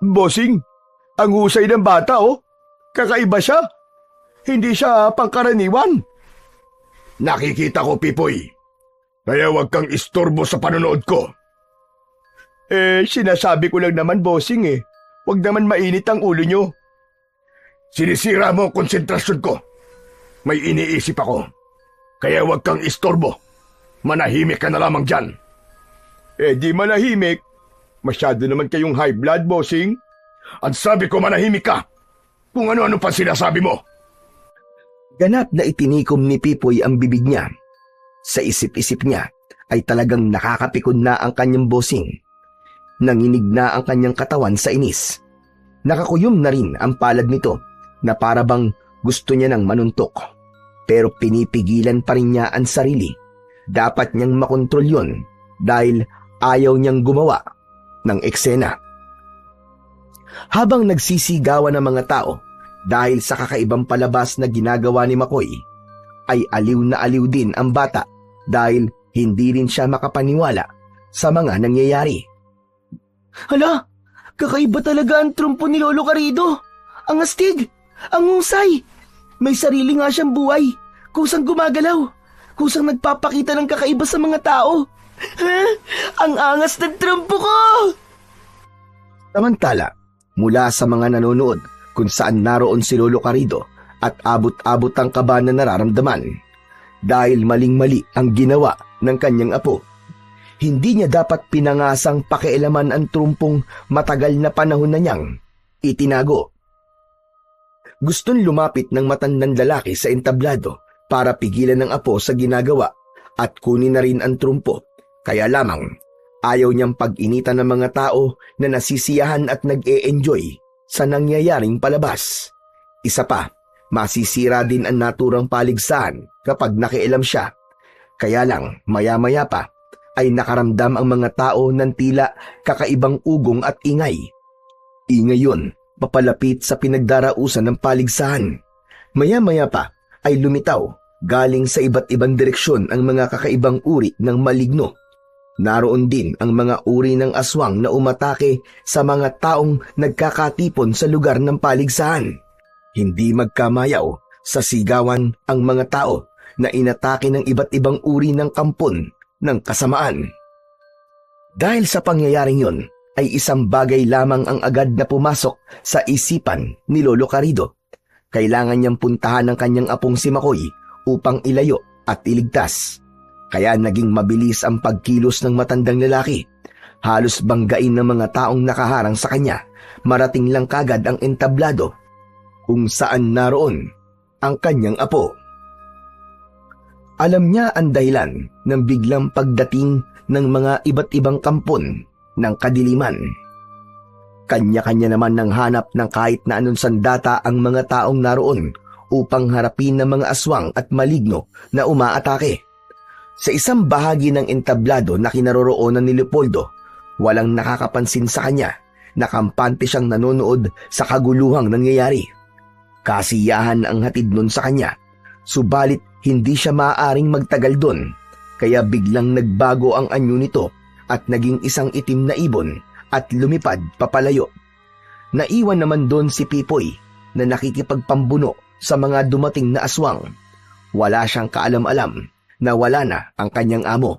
Bossing, ang husay ng bata kakaiba siya. Hindi siya pangkaraniwan. Nakikita ko, Pipoy. Kaya huwag kang istorbo sa panonood ko. Sinasabi ko lang naman, bossing Huwag naman mainit ang ulo nyo. Sinisira mo ang konsentrasyon ko. May iniisip ako. Kaya huwag kang istorbo. Manahimik ka na lamang dyan. Di manahimik. Masyado naman kayong high blood, bossing. At sabi ko manahimik ka. Kung ano-ano pa sinasabi mo. Ganap na itinikom ni Pipoy ang bibig niya. Sa isip-isip niya ay talagang nakakapikon na ang kanyang bossing. Nanginig na ang kanyang katawan sa inis. Nakakuyom na rin ang palad nito na para bang gusto niya nang manuntok. Pero pinipigilan pa rin niya ang sarili. Dapat niyang makontrol yun dahil ayaw niyang gumawa ng eksena. Habang nagsisigawan ng mga tao dahil sa kakaibang palabas na ginagawa ni Makoy, ay aliw na aliw din ang bata dahil hindi rin siya makapaniwala sa mga nangyayari. Hala, kakaiba talaga ang trumpo ni Lolo Carrido. Ang astig, ang husay. May sarili nga siyang buhay, kusang gumagalaw, kusang nagpapakita ng kakaiba sa mga tao. Ang angas ng trumpo ko! Samantala, mula sa mga nanonood kung saan naroon si Lolo Carrido at abot-abot ang kaba na nararamdaman dahil maling-mali ang ginawa ng kanyang apo. Hindi niya dapat pinangasang pakialaman ang trumpong matagal na panahon na niyang itinago. Gustong lumapit ng matandang lalaki sa entablado para pigilan ng apo sa ginagawa at kunin na rin ang trumpo. Kaya lamang ayaw niyang pag-initan ng mga tao na nasisiyahan at nag-e-enjoy sa nangyayaring palabas. Isa pa, masisira din ang naturang paligsahan kapag nakialam siya. Kaya lang, maya-maya pa, ay nakaramdam ang mga tao ng tila kakaibang ugong at ingay. Ingay yun, papalapit sa pinagdarausan ng paligsahan. Maya-maya pa ay lumitaw galing sa iba't ibang direksyon ang mga kakaibang uri ng maligno. Naroon din ang mga uri ng aswang na umatake sa mga taong nagkakatipon sa lugar ng paligsahan. Hindi magkamayaw sa sigawan ang mga tao na inatake ng iba't ibang uri ng kampon ng kasamaan. Dahil sa pangyayaring yon, ay isang bagay lamang ang agad na pumasok sa isipan ni Lolo Carrido. Kailangan niyang puntahan ng kanyang apong si Makoy upang ilayo at iligtas. Kaya naging mabilis ang pagkilos ng matandang lalaki. Halos banggain ng mga taong nakaharang sa kanya. Marating lang kagad ang entablado kung saan naroon ang kanyang apo. Alam niya ang dahilan ng biglang pagdating ng mga iba't ibang kampon ng kadiliman. Kanya-kanya naman ng hanap ng kahit na anong sandata ang mga taong naroon upang harapin ng mga aswang at maligno na umaatake. Sa isang bahagi ng entablado na kinaroroonan ni Leopoldo, walang nakakapansin sa kanya na kampante siyang nanonood sa kaguluhang nangyayari. Kasiyahan ang hatid nun sa kanya, subalit hindi siya maaaring magtagal doon, kaya biglang nagbago ang anyo nito at naging isang itim na ibon at lumipad papalayo. Naiwan naman doon si Pipoy na nakikipagpambuno sa mga dumating na aswang. Wala siyang kaalam-alam na wala na ang kanyang amo.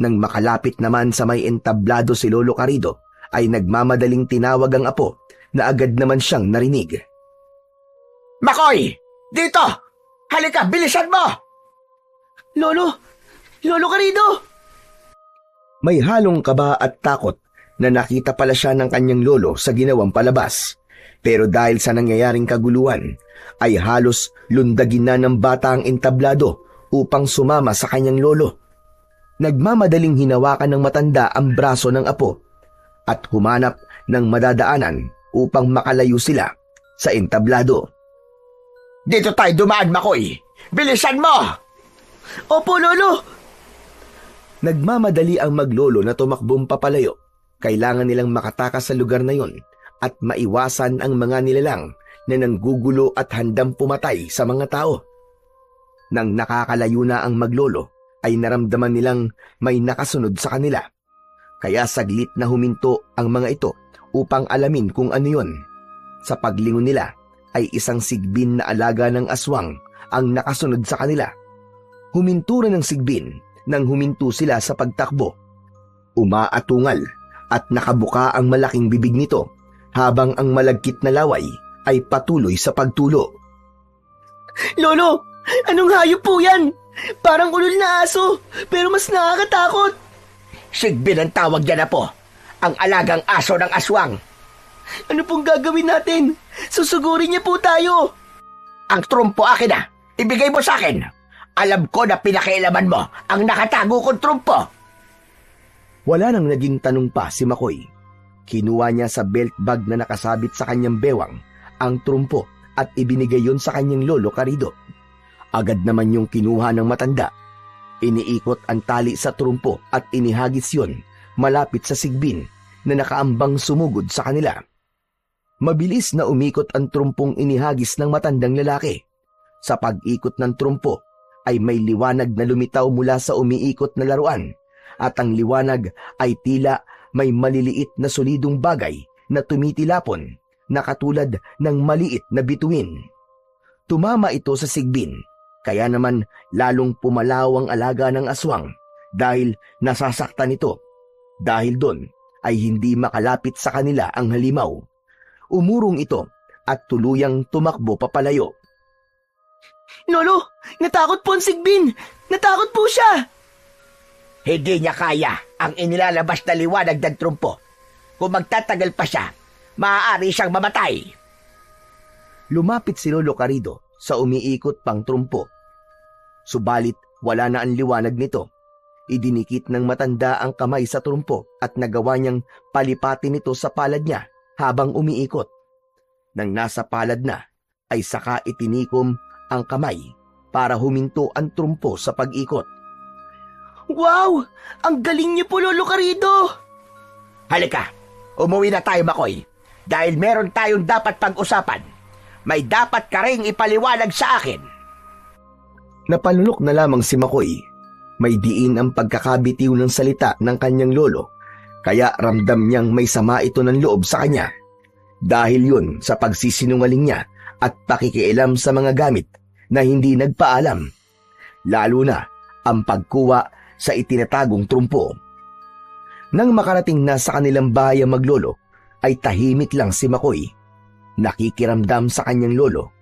Nang makalapit naman sa may entablado si Lolo Carrido, ay nagmamadaling tinawag ang apo na agad naman siyang narinig. Makoy! Dito! Halika, bilisan mo! Lolo Carrido! May halong kaba at takot na nakita pala siya ng kanyang lolo sa ginawang palabas. Pero dahil sa nangyayaring kaguluhan, ay halos lundagin na ng bata ang entablado upang sumama sa kanyang lolo. Nagmamadaling hinawakan ng matanda ang braso ng apo at humanap ng madadaanan upang makalayo sila sa entablado. Dito tayo dumaan, Makoy. Bilisan mo! Opo, Lolo! Nagmamadali ang maglolo na tumakbong papalayo. Kailangan nilang makatakas sa lugar na yon at maiwasan ang mga nilalang na nanggugulo at handang pumatay sa mga tao. Nang nakakalayo na ang maglolo, ay naramdaman nilang may nakasunod sa kanila. Kaya saglit na huminto ang mga ito upang alamin kung ano yon. Sa paglingon nila ay isang sigbin na alaga ng aswang ang nakasunod sa kanila. Huminto rin ang sigbin nang huminto sila sa pagtakbo. Umaatungal at nakabuka ang malaking bibig nito habang ang malagkit na laway ay patuloy sa pagtulo. Lolo! Anong hayop po yan? Parang ulol na aso, pero mas nakakatakot. Sigbin ang tawag dyan na po. Ang alagang aso ng aswang. Ano pong gagawin natin? Susugurin niya po tayo. Ang trumpo akin na. Ibigay mo sa akin. Alam ko na pinakialaman mo ang nakatago kong trumpo. Wala nang naging tanong pa si Makoy. Kinuha niya sa belt bag na nakasabit sa kanyang bewang ang trumpo at ibinigay yon sa kanyang lolo Carido. Agad naman yung kinuha ng matanda. Iniikot ang tali sa trumpo at inihagis yon malapit sa sigbin na nakaambang sumugod sa kanila. Mabilis na umikot ang trumpong inihagis ng matandang lalaki. Sa pag-ikot ng trumpo ay may liwanag na lumitaw mula sa umiikot na laruan at ang liwanag ay tila may maliliit na solidong bagay na tumitilapon na katulad ng maliit na bituin. Tumama ito sa sigbin, kaya naman lalong pumalaw ang alaga ng aswang dahil nasasaktan ito. Dahil doon ay hindi makalapit sa kanila ang halimaw. Umurong ito at tuluyang tumakbo papalayo. Lolo, natakot po ang sigbin. Natakot po siya. Hindi niya kaya ang inilalabas na liwanag ng trumpo. Kung magtatagal pa siya, maaari siyang mamatay. Lumapit si Lolo Carido sa umiikot pang trumpo. Subalit wala na ang liwanag nito. Idinikit ng matanda ang kamay sa trumpo at nagawa niyang palipatin ito sa palad niya habang umiikot. Nang nasa palad na, ay saka itinikom ang kamay para huminto ang trumpo sa pag-ikot. Wow! Ang galing niyo po, Lolo Carido! Halika, umuwi na tayo, Makoy. Dahil meron tayong dapat pag-usapan. May dapat ka ring ipaliwanag sa akin. Napalunok na lamang si Makoy. May diin ang pagkakabitiw ng salita ng kanyang lolo, kaya ramdam niyang may sama ito ng loob sa kanya. Dahil yun sa pagsisinungaling niya at pakikialam sa mga gamit na hindi nagpaalam. Lalo na ang pagkuha sa itinatagong trumpo. Nang makarating na sa kanilang bahay ang maglolo, ay tahimik lang si Makoy. Nakikiramdam sa kanyang lolo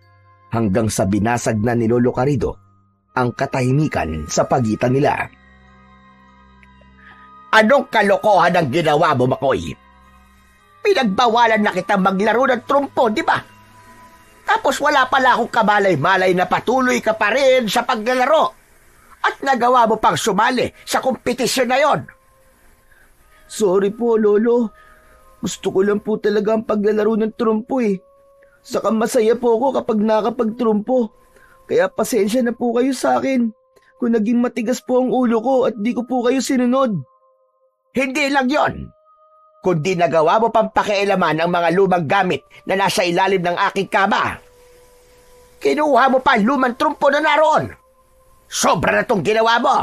hanggang sa binasag na ni Lolo Carido ang katahimikan sa pagitan nila. Anong kalokohan ang ginawa mo, Makoy? Pinagbawalan na kita maglaro ng trumpo, di ba? Tapos wala pala akong kamalay-malay na patuloy ka pa rin sa paglalaro. At nagawa mo pang sumali sa kompetisyon na yon. Sorry po, Lolo. Gusto ko lang po talaga ang paglalaro ng trumpo eh. Saka masaya po ako kapag nakapagtrumpo. Kaya pasensya na po kayo sa akin kung naging matigas po ang ulo ko at di ko po kayo sinunod. Hindi lang yon. Kundi nagawa mo pang pakialaman ang mga lumang gamit na nasa ilalim ng aking kama. Kinuha mo pa ang lumang trumpo na naroon. Sobra na tong ginawa mo.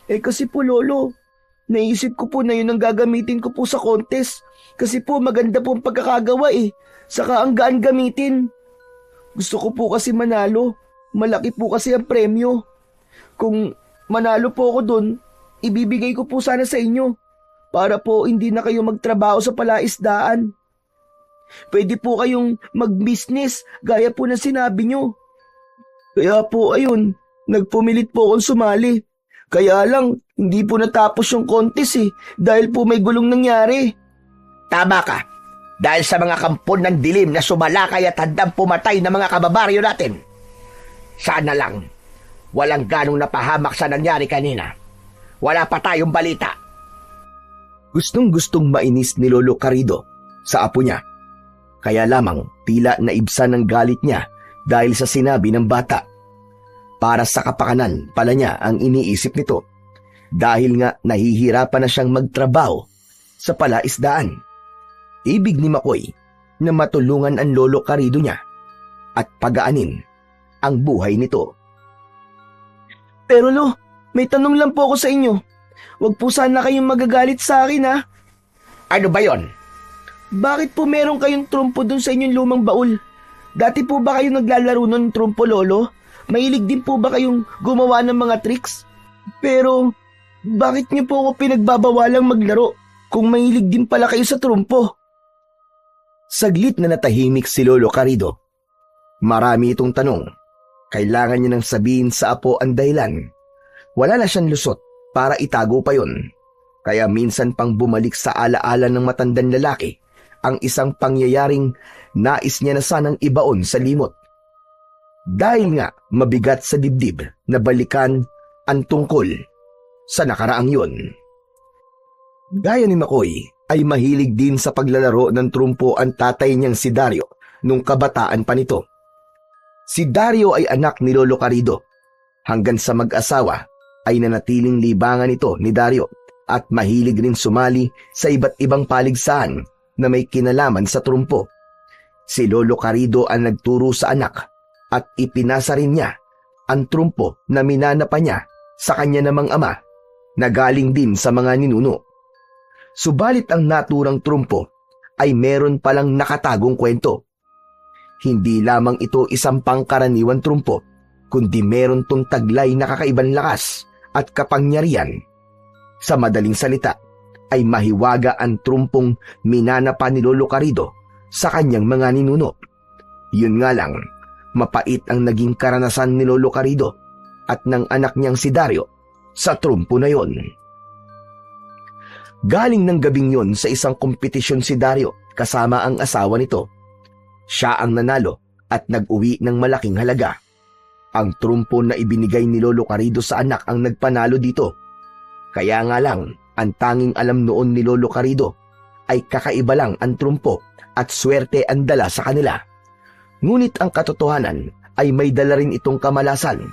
Eh kasi po, Lolo, naisip ko po na yun ang gagamitin ko po sa contest. Kasi po maganda po ang pagkakagawa eh. Saka ang gaan gamitin. Gusto ko po kasi manalo. Malaki po kasi ang premyo. Kung manalo po ako dun, ibibigay ko po sana sa inyo. Para po hindi na kayo magtrabaho sa palaisdaan. Pwede po kayong mag-business gaya po na sinabi nyo. Kaya po ayun, nagpumilit po akong sumali. Kaya lang, hindi po natapos yung contest eh, dahil po may gulong nangyari. Tama ka. dahil sa mga kampon ng dilim na sumalakay at handang pumatay ng mga kababaryo natin. Sana lang, walang ganong napahamak sa nangyari kanina. Wala pa tayong balita. Gustong-gustong mainis ni Lolo Carrido sa apo niya. Kaya lamang tila naibsan ng galit niya dahil sa sinabi ng bata. Para sa kapakanan pala niya ang iniisip nito dahil nga nahihirapan na siyang magtrabaho sa palaisdaan. Ibig ni Makoy na matulungan ang Lolo Carrido niya at pagaanin ang buhay nito. Pero Lo, may tanong lang po ako sa inyo. Huwag po sana kayong magagalit sa akin ha. Ano ba yon? Bakit po meron kayong trumpo dun sa inyong lumang baul? Dati po ba kayo naglalaro nun trumpo, Lolo? Mahilig din po ba kayong gumawa ng mga tricks? Pero bakit niyo po ako pinagbabawalang maglaro kung mahilig din pala kayo sa trumpo? Saglit na natahimik si Lolo Carrido. Marami itong tanong. Kailangan niya nang sabihin sa apo ang dahilan. Wala na siyang lusot para itago pa yon. Kaya minsan pang bumalik sa alaala ng matandang lalaki ang isang pangyayaring nais niya na sanang ibaon sa limot. Dahil nga mabigat sa dibdib na balikan ang tungkol sa nakaraang yon. Gaya ni Makoy ay mahilig din sa paglalaro ng trumpo ang tatay niyang si Dario nung kabataan pa nito. Si Dario ay anak ni Lolo Carrido. Hanggang sa mag-asawa ay nanatiling libangan ito ni Dario at mahilig rin sumali sa iba't ibang paligsahan na may kinalaman sa trumpo. Si Lolo Carrido ang nagturo sa anak at ipinasa rin niya ang trumpo na minana pa niya sa kanya namang ama na galing din sa mga ninuno. Subalit ang naturang trumpo ay meron palang nakatagong kwento. Hindi lamang ito isang pangkaraniwan trumpo, kundi meron tong taglay na kakaibang lakas at kapangyarihan. Sa madaling salita, ay mahiwaga ang trumpong minana pa ni Lolo Carrido sa kanyang mga ninuno. Yun nga lang, mapait ang naging karanasan ni Lolo Carrido at ng anak niyang si Dario sa trumpo na yon. Galing ng gabing yon sa isang kompetisyon si Dario kasama ang asawa nito. Siya ang nanalo at nag-uwi ng malaking halaga. Ang trumpo na ibinigay ni Lolo Carrido sa anak ang nagpanalo dito. Kaya nga lang, ang tanging alam noon ni Lolo Carrido ay kakaiba lang ang trumpo at swerte ang dala sa kanila. Ngunit ang katotohanan ay may dala rin itong kamalasan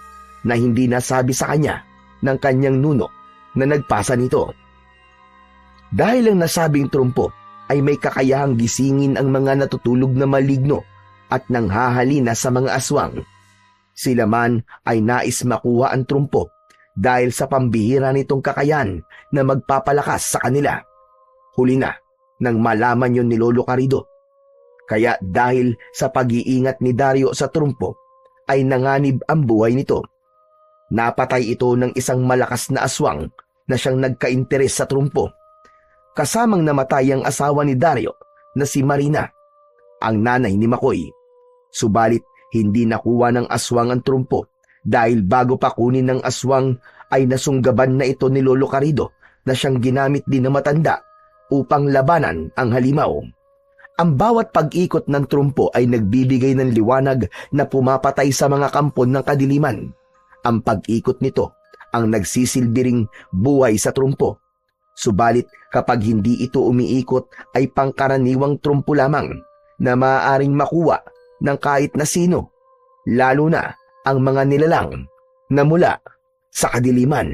na hindi nasabi sa kanya ng kanyang nuno na nagpasa nito. Dahil ang nasabing trumpo ay may kakayahang gisingin ang mga natutulog na maligno at nanghahalina sa mga aswang. Sila man ay nais makuha ang trumpo dahil sa pambihira nitong kakayahan na magpapalakas sa kanila. Huli na nang malaman yon ni Lolo Carrido. Kaya dahil sa pag-iingat ni Dario sa trumpo ay nanganib ang buhay nito. Napatay ito ng isang malakas na aswang na siyang nagka-interes sa trumpo. Kasamang namatay ang asawa ni Dario na si Marina, ang nanay ni Makoy. Subalit hindi nakuha ng aswang ang trumpo dahil bago pa kunin ng aswang ay nasunggaban na ito ni Lolo Carrido na siyang ginamit din na matanda upang labanan ang halimaw. Ang bawat pag-ikot ng trumpo ay nagbibigay ng liwanag na pumapatay sa mga kampon ng kadiliman. Ang pag-ikot nito ang nagsisilbing buhay sa trumpo. Subalit kapag hindi ito umiikot ay pangkaraniwang trumpo lamang na maaaring makuha ng kahit na sino, lalo na ang mga nilalang na mula sa kadiliman.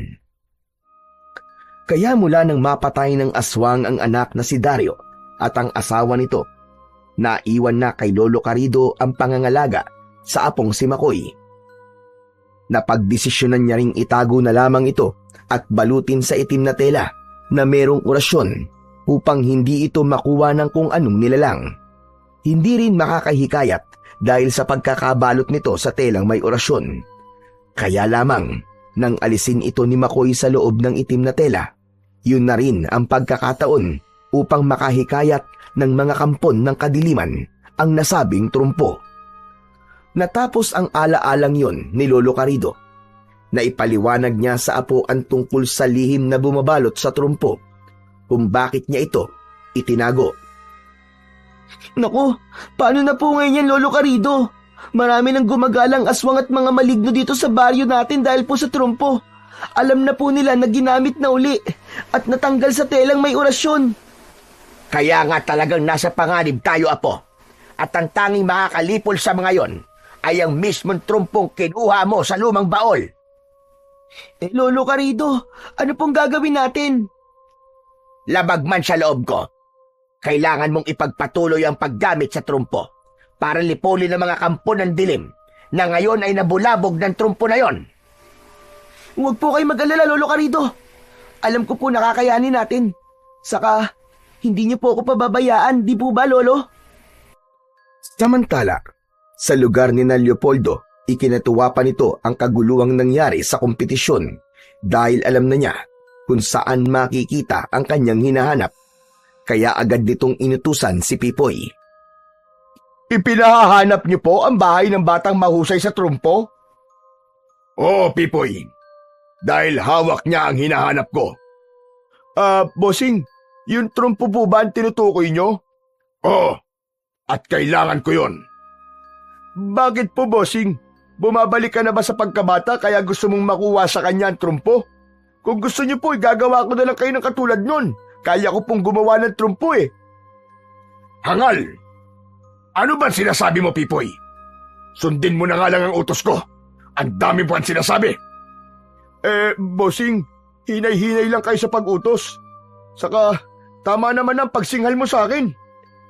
Kaya mula nang mapatay ng aswang ang anak na si Dario at ang asawa nito, naiwan na kay Lolo Carrido ang pangangalaga sa apong si Makoy. Napagdesisyonan niya ring itago na lamang ito at balutin sa itim na tela na merong orasyon upang hindi ito makuha ng kung anong nilalang. Hindi rin makakahikayat dahil sa pagkakabalot nito sa telang may orasyon. Kaya lamang nang alisin ito ni Makoy sa loob ng itim na tela, yun na rin ang pagkakataon upang makahikayat ng mga kampon ng kadiliman ang nasabing trumpo. Natapos ang alaalang yon ni Lolo Carrido. Naipaliwanag niya sa apo ang tungkol sa lihim na bumabalot sa trumpo, kung bakit niya ito itinago. Naku, paano na po ngayon yan, Lolo Carido? Marami nang gumagalang aswang at mga maligno dito sa baryo natin dahil po sa trumpo. Alam na po nila na ginamit na uli at natanggal sa telang may orasyon. Kaya nga talagang nasa panganib tayo, Apo. At ang tanging makakalipol sa mga yon ay ang mismong trumpong kinuha mo sa lumang baol. Lolo Carido, ano pong gagawin natin? Labag man sa loob ko, kailangan mong ipagpatuloy ang paggamit sa trumpo para lipulin ang mga kampo ng dilim na ngayon ay nabulabog ng trumpo na yon. Huwag po kayo mag-alala, Lolo Carido. Alam ko po nakakayanin natin. Saka, hindi niyo po ako pababayaan, di po ba, Lolo? Samantala, sa lugar ni na Leopoldo, ikinatuwa pa nito ang kaguluhang nangyari sa kompetisyon dahil alam na niya kung saan makikita ang kanyang hinahanap. Kaya agad nitong inutusan si Pipoy. Ipinahahanap niyo po ang bahay ng batang mahusay sa trumpo? Oo, Pipoy. Dahil hawak niya ang hinahanap ko. Bossing, yung trumpo po ba ang tinutukoy niyo? Oo, at kailangan ko yon. Bakit po, bossing? Bumabalik ka na ba sa pagkabata kaya gusto mong makuha sa kanya ang trumpo? Kung gusto niyo po, gagawa ko na lang kayo ng katulad nun. Kaya ko pong gumawa ng trumpo eh. Hangal! Ano ba sinasabi mo, Pipoy? Sundin mo na nga lang ang utos ko. Ang dami po ang sinasabi. Bossing, hinay-hinay lang kayo sa pag-utos. Saka, tama naman ang pagsinghal mo sa akin.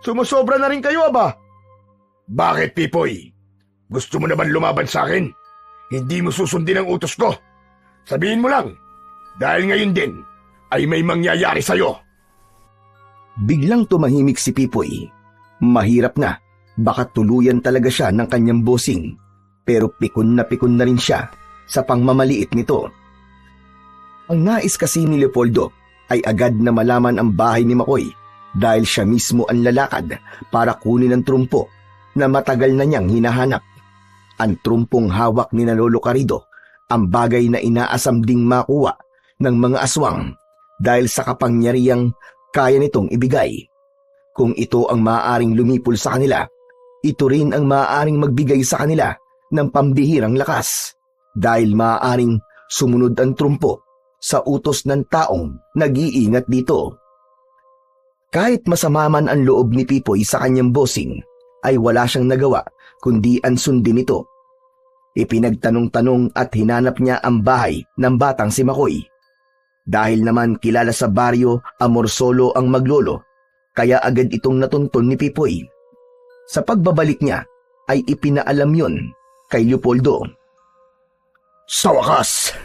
Sumusobra na rin kayo, aba. Bakit, Pipoy? Gusto mo naman lumaban sa akin? Hindi mo susundin ang utos ko. Sabihin mo lang, dahil ngayon din ay may mangyayari sa'yo. Biglang tumahimik si Pipoy. Mahirap na, baka tuluyan talaga siya ng kanyang bossing. Pero pikon na rin siya sa pangmamaliit nito. Ang nais kasi ni Leopoldo ay agad na malaman ang bahay ni Makoy dahil siya mismo ang lalakad para kunin ang trumpo na matagal na niyang hinahanap. Ang trumpong hawak ni na Lolo Carido, ang bagay na inaasam ding makuha ng mga aswang dahil sa kapangyarihang kaya nitong ibigay. Kung ito ang maaaring lumipol sa kanila, ito rin ang maaaring magbigay sa kanila ng pambihirang lakas dahil maaaring sumunod ang trumpo sa utos ng taong nag-iingat dito. Kahit masama man ang loob ni Pipoy sa kanyang bossing, ay wala siyang nagawa kundi ang sundin ito. Ipinagtanong-tanong at hinanap niya ang bahay ng batang si Makoy. Dahil naman kilala sa baryo Amor Solo ang maglolo, kaya agad itong natuntun ni Pipoy. Sa pagbabalik niya ay ipinaalam yon kay Leopoldo. Sa wakas,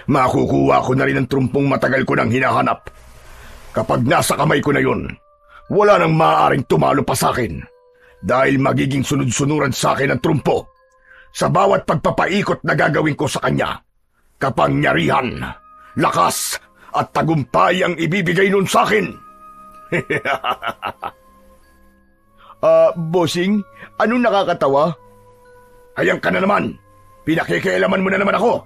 makukuha ko na rin ang trumpong matagal ko nang hinahanap. Kapag nasa kamay ko na yun, wala nang maaaring tumalo pa sa akin dahil magiging sunod-sunuran sa akin ang trumpo sa bawat pagpapaikot na gagawin ko sa kanya. Kapangyarihan, lakas at tagumpay ang ibibigay nun sa akin. Bossing, anong nakakatawa? Hayang ka na naman, pinakikialaman mo na naman ako.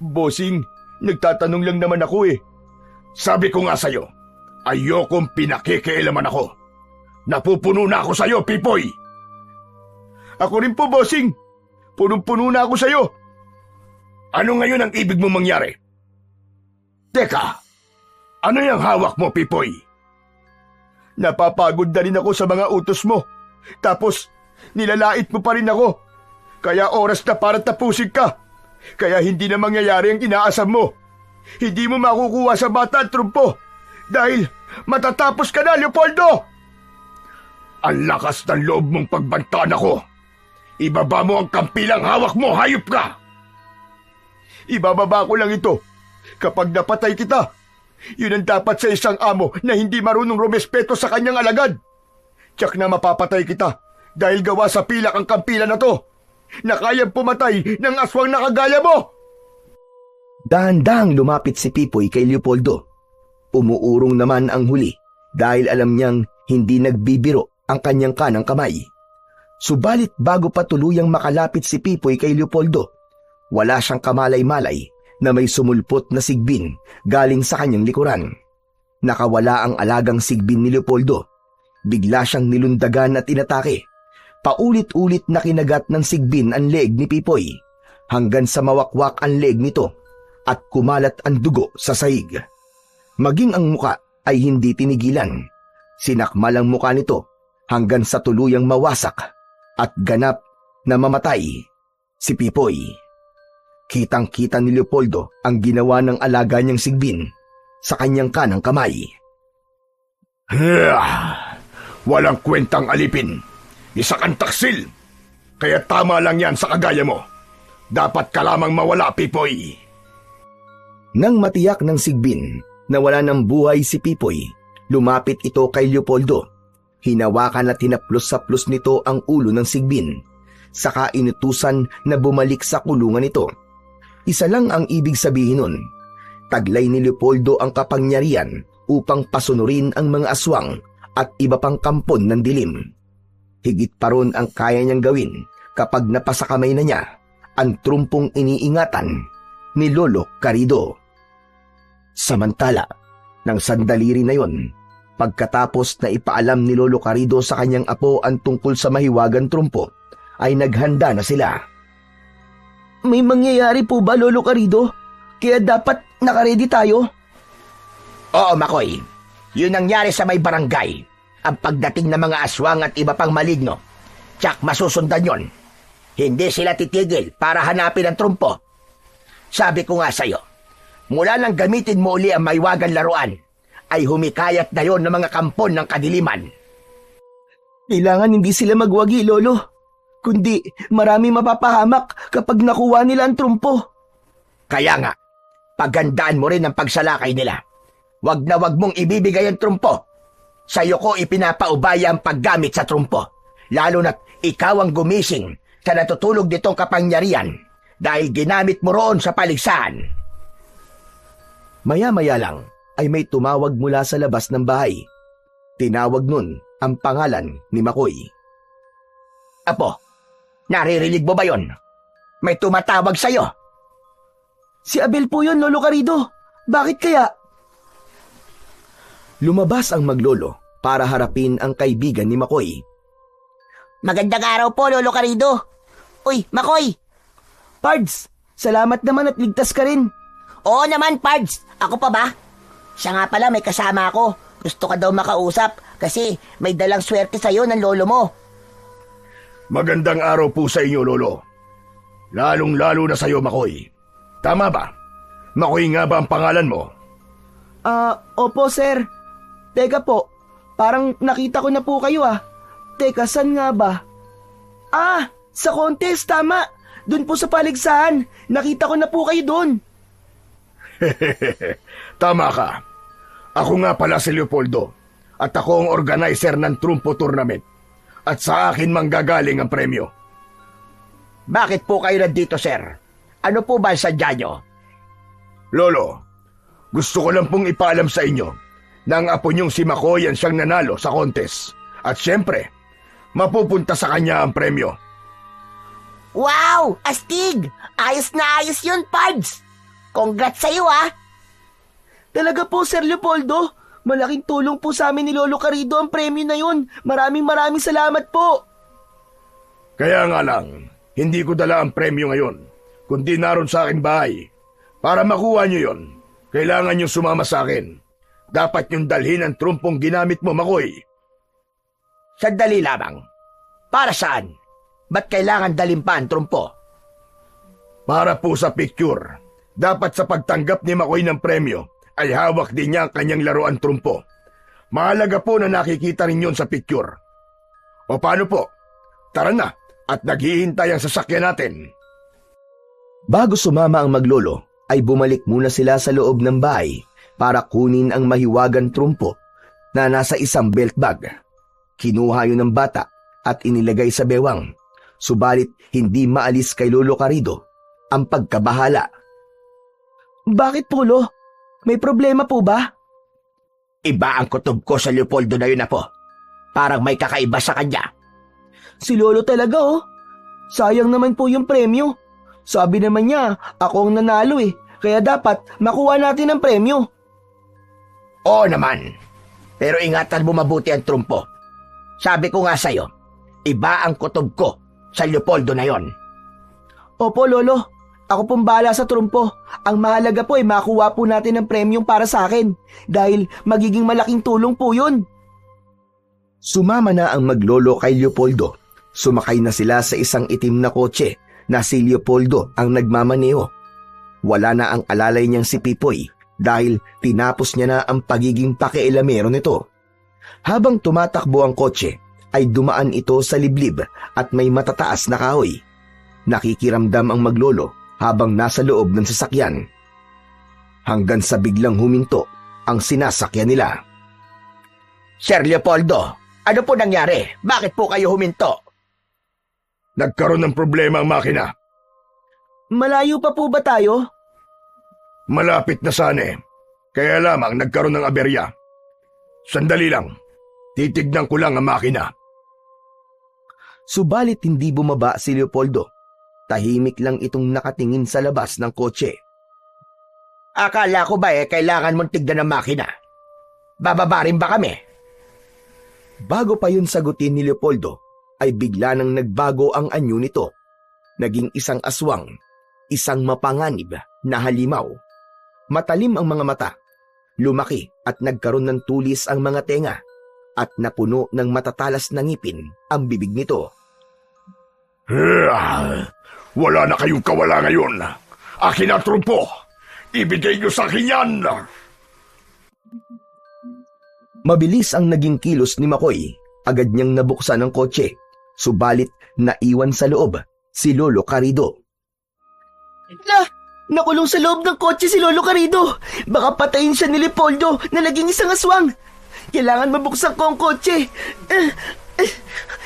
Bossing, nagtatanong lang naman ako eh. Sabi ko nga sa'yo, ayokong pinakikialaman ako. Napupuno na ako sa'yo, Pipoy. Ako rin po, bossing. Punong-puno na ako sa'yo. Ano ngayon ang ibig mong mangyari? Teka, ano yung hawak mo, Pipoy? Napapagod na rin ako sa mga utos mo. Tapos, nilalait mo pa rin ako. Kaya oras na para tapusin ka. Kaya hindi na mangyayari ang inaasam mo. Hindi mo makukuha sa bata ang trumpo. Dahil matatapos ka na, Leopoldo! Ang lakas ng loob mong pagbantaan ako. Ibaba mo ang kampilang hawak mo, hayop ka! Ibababa ko lang ito. Kapag napatay kita, yun ang dapat sa isang amo na hindi marunong rumespeto sa kanyang alagad. Tiyak na mapapatay kita dahil gawa sa pilak ang kampila na to na kayang pumatay ng aswang na kagaya mo. Dahan-dahang lumapit si Pipoy kay Leopoldo. Umuurong naman ang huli dahil alam niyang hindi nagbibiro ang kanyang kanang kamay. Subalit bago pa tuluyang makalapit si Pipoy kay Leopoldo, wala siyang kamalay-malay na may sumulpot na sigbin galing sa kanyang likuran. Nakawala ang alagang sigbin ni Leopoldo. Bigla siyang nilundagan at inatake. Paulit-ulit na kinagat ng sigbin ang leeg ni Pipoy hanggang sa mawakwak ang leeg nito at kumalat ang dugo sa sahig. Maging ang muka ay hindi tinigilan. Sinakmal ang muka nito hanggang sa tuluyang mawasak at ganap na mamatay si Pipoy. Kitang-kita ni Leopoldo ang ginawa ng alaga niyang sigbin sa kanyang kanang kamay. Walang kwentang alipin. Isa kang taksil. Kaya tama lang yan sa kagaya mo. Dapat ka lamang mawala, Pipoy. Nang matiyak ng sigbin na wala ng buhay si Pipoy, lumapit ito kay Leopoldo. Hinawakan at hinaplos-saplos nito ang ulo ng sigbin. Saka inutusan na bumalik sa kulungan nito. Isa lang ang ibig sabihin nun. Taglay ni Leopoldo ang kapangyarihan upang pasunurin ang mga aswang at iba pang kampon ng dilim. Higit pa ron ang kaya niyang gawin kapag napasakamay na niya ang trumpong iniingatan ni Lolo Carido. Samantala, nang sandali rin na yon, pagkatapos na ipaalam ni Lolo Carido sa kanyang apo ang tungkol sa mahiwagang trumpo, ay naghanda na sila. May mangyayari po ba, Lolo Carido? Kaya dapat nakaredy tayo? Oo, Makoy. Yun nangyari sa may barangay. Ang pagdating ng mga aswang at iba pang maligno. Tsak masusundan yon. Hindi sila titigil para hanapin ang trumpo. Sabi ko nga sa'yo, mula nang gamitin mo uli ang maiwagang laruan, ay humikayat na yon ng mga kampon ng kadiliman. Kailangan hindi sila magwagi, Lolo. Kundi marami mapapahamak kapag nakuha nila ang trumpo. Kaya nga, pagandaan mo rin ang pagsalakay nila. Wag na wag mong ibibigay ang trumpo. Sa'yo ko ipinapaubaya ang paggamit sa trumpo, lalo na't ikaw ang gumising sa natutulog nitong kapangyarihan dahil ginamit mo roon sa paligsahan. Maya-maya lang ay may tumawag mula sa labas ng bahay. Tinawag nun ang pangalan ni Makoy. Apo, naririnig mo ba yon? May tumatawag sa'yo. Si Abel po yun, Lolo Carido. Bakit kaya? Lumabas ang maglolo para harapin ang kaibigan ni Makoy. Magandang araw po, Lolo Carido. Uy, Makoy! Pards, salamat naman at ligtas ka rin. Oo naman, Pards. Ako pa ba? Siya nga pala, may kasama ako. Gusto ka daw makausap kasi may dalang swerte sa'yo ng lolo mo. Magandang araw po sa inyo, Lolo. Lalong-lalo na sa'yo, Makoy. Tama ba? Makoy nga ba ang pangalan mo? Opo, sir. Teka po, parang nakita ko na po kayo ah. Teka, saan nga ba? Sa contest, tama. Doon po sa paligsahan. Nakita ko na po kayo doon. Tama ka. Ako nga pala si Leopoldo at ako ang organizer ng Trumpo Tournament at sa akin manggagaling ang premyo. Bakit po kayo nandito, sir? Ano po ba ang sadya nyo? Lolo, gusto ko lang pong ipaalam sa inyo na ang apo niyong si Makoy ang siyang nanalo sa contest. At syempre, mapupunta sa kanya ang premyo. Wow! Astig! Ayos na ayos yun, Pards! Congrats sa'yo, ah! Talaga po, Sir Leopoldo. Malaking tulong po sa amin ni Lolo Carido ang premyo na yun. Maraming salamat po. Kaya nga lang, hindi ko dala ang premyo ngayon, kundi naroon sa aking bahay. Para makuha niyo yon, kailangan niyo sumama sa akin. Dapat niyong dalhin ang trumpong ginamit mo, Makoy. Sandali lamang. Para saan? Ba't kailangan dalhin pa ang trumpo? Para po sa picture. Dapat sa pagtanggap ni Makoy ng premyo, ay hawak din niya ang kanyang laruan trumpo. Mahalaga po na nakikita rin yun sa picture. O paano po? Tara na at naghihintay ang sasakyan natin. Bago sumama ang maglolo, ay bumalik muna sila sa loob ng bahay para kunin ang mahiwagang trumpo na nasa isang belt bag. Kinuha yun ng bata at inilagay sa bewang, subalit hindi maalis kay Lolo Carido ang pagkabahala. Bakit po, Lo? May problema po ba? Iba ang kutob ko sa Leopoldo na yun, Apo. Parang may kakaiba sa kanya. Si Lolo talaga, oh. Sayang naman po yung premyo. Sabi naman niya, ako ang nanalo eh. Kaya dapat makuha natin ang premyo. Oo naman. Pero ingatan mo mabuti ang trumpo. Sabi ko nga sa'yo, iba ang kutob ko sa Leopoldo na yon. Opo, Lolo. Ako pong bahala sa trumpo. Ang mahalaga po ay makuha po natin ng premyong para sa akin dahil magiging malaking tulong po yun. Sumama na ang maglolo kay Leopoldo. Sumakay na sila sa isang itim na kotse na si Leopoldo ang nagmamaneho. Wala na ang alalay niyang si Pipoy dahil tinapos niya na ang pagiging pakialamero nito. Habang tumatakbo ang kotse, ay dumaan ito sa liblib at may matataas na kahoy. Nakikiramdam ang maglolo habang nasa loob ng sasakyan. Hanggang sa biglang huminto ang sinasakyan nila. Sir Leopoldo, ano po nangyari? Bakit po kayo huminto? Nagkaroon ng problema ang makina. Malayo pa po ba tayo? Malapit na sana eh. Kaya lamang nagkaroon ng aberya. Sandali lang. Titignan ko lang ang makina. Subalit hindi bumaba si Leopoldo. Tahimik lang itong nakatingin sa labas ng kotse. Akala ko ba kailangan mong tignan ang makina? Bababa rin ba kami? Bago pa yun sagutin ni Leopoldo, ay bigla nang nagbago ang anyo nito. Naging isang aswang, isang mapanganib na halimaw. Matalim ang mga mata, lumaki at nagkaroon ng tulis ang mga tenga, at napuno ng matatalas na ngipin ang bibig nito. Wala na kayong kawala ngayon. Akin ang trumpo. Ibigay niyo sa akin yan. Mabilis ang naging kilos ni Makoy. Agad niyang nabuksan ang kotse. Subalit naiwan sa loob si Lolo Carido. Nakulong sa loob ng kotse si Lolo Carido. Baka patayin siya ni Leopoldo na naging isang aswang. Kailangan mabuksan ko ang kotse.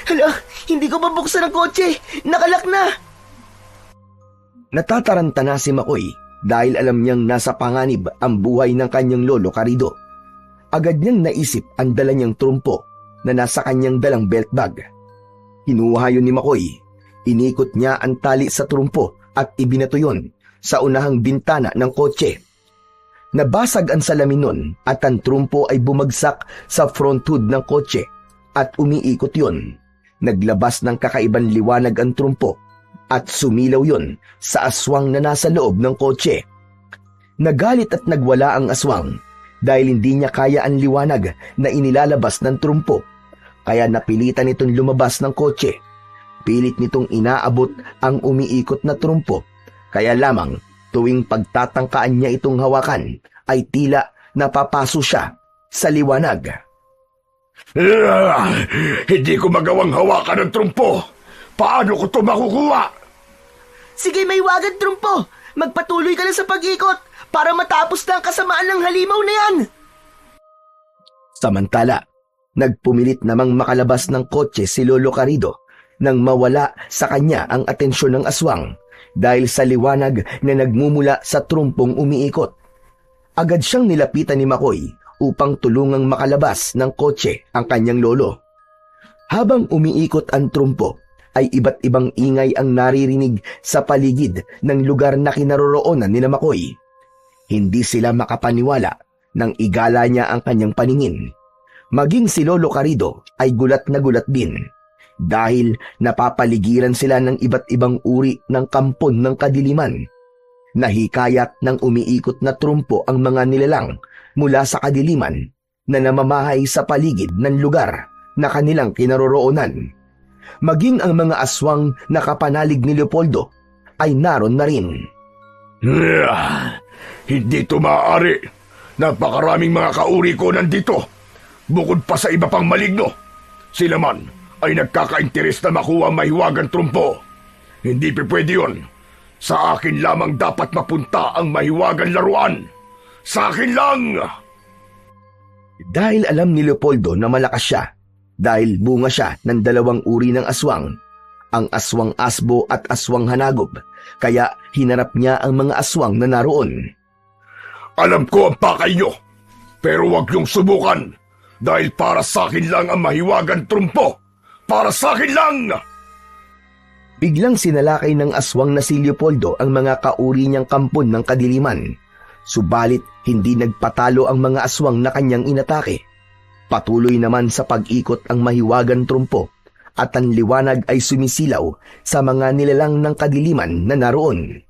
Hala, hindi ko mabuksan ang kotse. Nakalak na. Natataranta na si Makoy dahil alam niyang nasa panganib ang buhay ng kanyang Lolo Carido. Agad niyang naisip ang dala niyang trumpo na nasa kanyang dalang belt bag. Kinuha yun ni Makoy. Inikot niya ang tali sa trumpo at ibinato yun sa unahang bintana ng kotse. Nabasag ang salamin nun at ang trumpo ay bumagsak sa front hood ng kotse at umiikot yun. Naglabas ng kakaibang liwanag ang trumpo at sumilaw yun sa aswang na nasa loob ng kotse. Nagalit at nagwala ang aswang dahil hindi niya kaya ang liwanag na inilalabas ng trumpo. Kaya napilitan itong lumabas ng kotse. Pilit nitong inaabot ang umiikot na trumpo. Kaya lamang tuwing pagtatangkaan niya itong hawakan ay tila napapaso siya sa liwanag. Hindi ko magawang hawakan ng trumpo. Paano ko ito makukuha? Sige, may wagan trumpo. Magpatuloy ka na sa pag-ikot para matapos na ang kasamaan ng halimaw na yan. Samantala, nagpumilit namang makalabas ng kotse si Lolo Carido nang mawala sa kanya ang atensyon ng aswang dahil sa liwanag na nagmumula sa trumpong umiikot. Agad siyang nilapitan ni Makoy upang tulungang makalabas ng kotse ang kanyang lolo. Habang umiikot ang trumpo, ay iba't ibang ingay ang naririnig sa paligid ng lugar na kinaroroonan ni Makoy. Hindi sila makapaniwala nang igala niya ang kanyang paningin. Maging si Lolo Carido ay gulat na gulat din dahil napapaligiran sila ng iba't ibang uri ng kampon ng kadiliman. Nahikayat ng umiikot na trumpo ang mga nilalang mula sa kadiliman na namamahay sa paligid ng lugar na kanilang kinaroroonan. Maging ang mga aswang na kapanalig ni Leopoldo ay naroon na rin. Hindi ito maaari. Napakaraming mga kauri ko nandito. Bukod pa sa iba pang maligno. Sila man ay nagkaka-interes na makuha ang mahiwagang trumpo. Hindi pwede yun. Sa akin lamang dapat mapunta ang mahiwagang laruan. Sa akin lang! Dahil alam ni Leopoldo na malakas siya, dahil bunga siya ng dalawang uri ng aswang, ang aswang asbo at aswang hanagob, kaya hinarap niya ang mga aswang na naroon. Alam ko ang pakay nyo, pero huwag niyong subukan, dahil para sa akin lang ang mahiwagang trumpo. Para sa akin lang! Biglang sinalakay ng aswang na si Leopoldo ang mga kauri niyang kampon ng kadiliman. Subalit hindi nagpatalo ang mga aswang na kanyang inatake. Patuloy naman sa pag-ikot ang mahiwagang trumpo at ang liwanag ay sumisilaw sa mga nilalang ng kadiliman na naroon.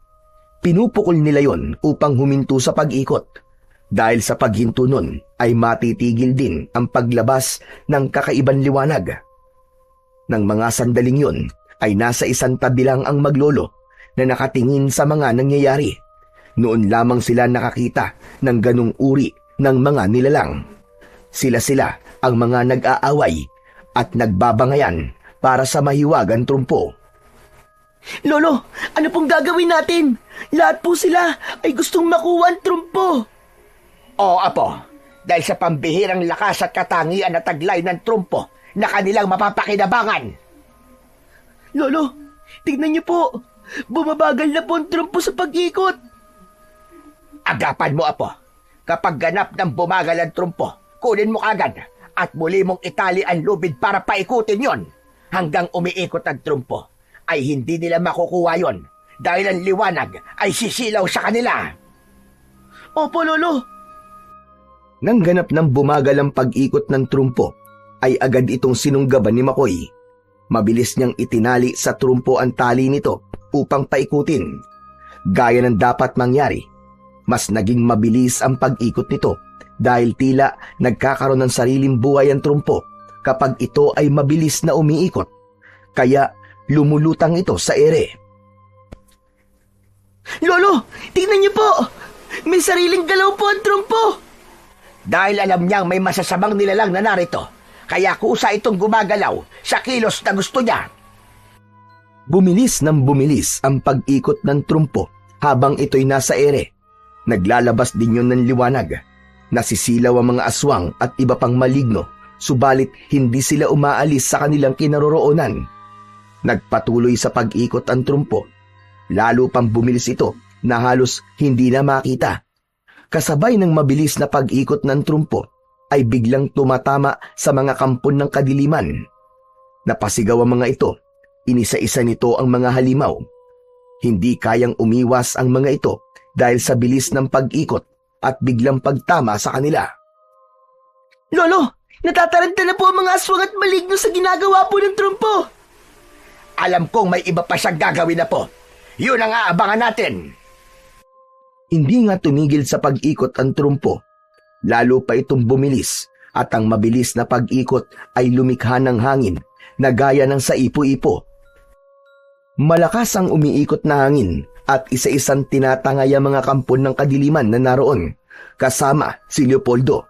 Pinupukol nila yon upang huminto sa pag-ikot. Dahil sa paghinto nun ay matitigil din ang paglabas ng kakaibang liwanag. Nang mga sandaling yon ay nasa isang tabi lang ang maglolo na nakatingin sa mga nangyayari. Noon lamang sila nakakita ng ganung uri ng mga nilalang. Sila ang mga nag-aaway at nagbabangayan para sa mahiwagang trumpo. Lolo, ano pong gagawin natin? Lahat po sila ay gustong makuha ang trumpo. Oo, Apo, dahil sa pambihirang lakas at katangian na taglay ng trumpo na kanilang mapapakinabangan. Lolo, tignan niyo po. Bumabagal na po ang trumpo sa pag-ikot. Agapan mo, Apo. Kapag ganap ng bumagal ang trumpo, kunin mo agad at muli mong itali ang lubid para paikutin yon. Hanggang umiikot ang trumpo, ay hindi nila makukuha yon dahil ang liwanag ay sisilaw sa kanila. Opo, Lolo. Nang ganap ng bumagal ang pag-ikot ng trumpo, ay agad itong sinunggaban ni Makoy. Mabilis niyang itinali sa trumpo ang tali nito upang paikutin. Gaya ng dapat mangyari, mas naging mabilis ang pag-ikot nito dahil tila nagkakaroon ng sariling buhay ang trumpo kapag ito ay mabilis na umiikot. Kaya lumulutang ito sa ere. Lolo, tingnan niyo po. May sariling galaw po ang trumpo. Dahil alam niyang may masasamang nilalang na narito, kaya kusa itong gumagalaw sa kilos na gusto niya. Bumilis ng bumilis ang pag-ikot ng trumpo habang ito'y nasa ere. Naglalabas din yun ng liwanag. Nasisilaw ang mga aswang at iba pang maligno, subalit hindi sila umaalis sa kanilang kinaroroonan. Nagpatuloy sa pag-ikot ang trumpo. Lalo pang bumilis ito na halos hindi na makita. Kasabay ng mabilis na pag-ikot ng trumpo ay biglang tumatama sa mga kampon ng kadiliman. Napasigaw ang mga ito. Inisa-isa nito ang mga halimaw. Hindi kayang umiwas ang mga ito dahil sa bilis ng pag-ikot at biglang pagtama sa kanila. Lolo, natataranta na po ang mga aswang at maligno sa ginagawa po ng trumpo. Alam kong may iba pa siyang gagawin na po. Yun ang aabangan natin. Hindi nga tumigil sa pag-ikot ang trumpo. Lalo pa itong bumilis at ang mabilis na pag-ikot ay lumikha ng hangin na gaya ng sa ipo-ipo. Malakas ang umiikot na hangin at isa-isang tinatangay ang mga kampon ng kadiliman na naroon, kasama si Leopoldo.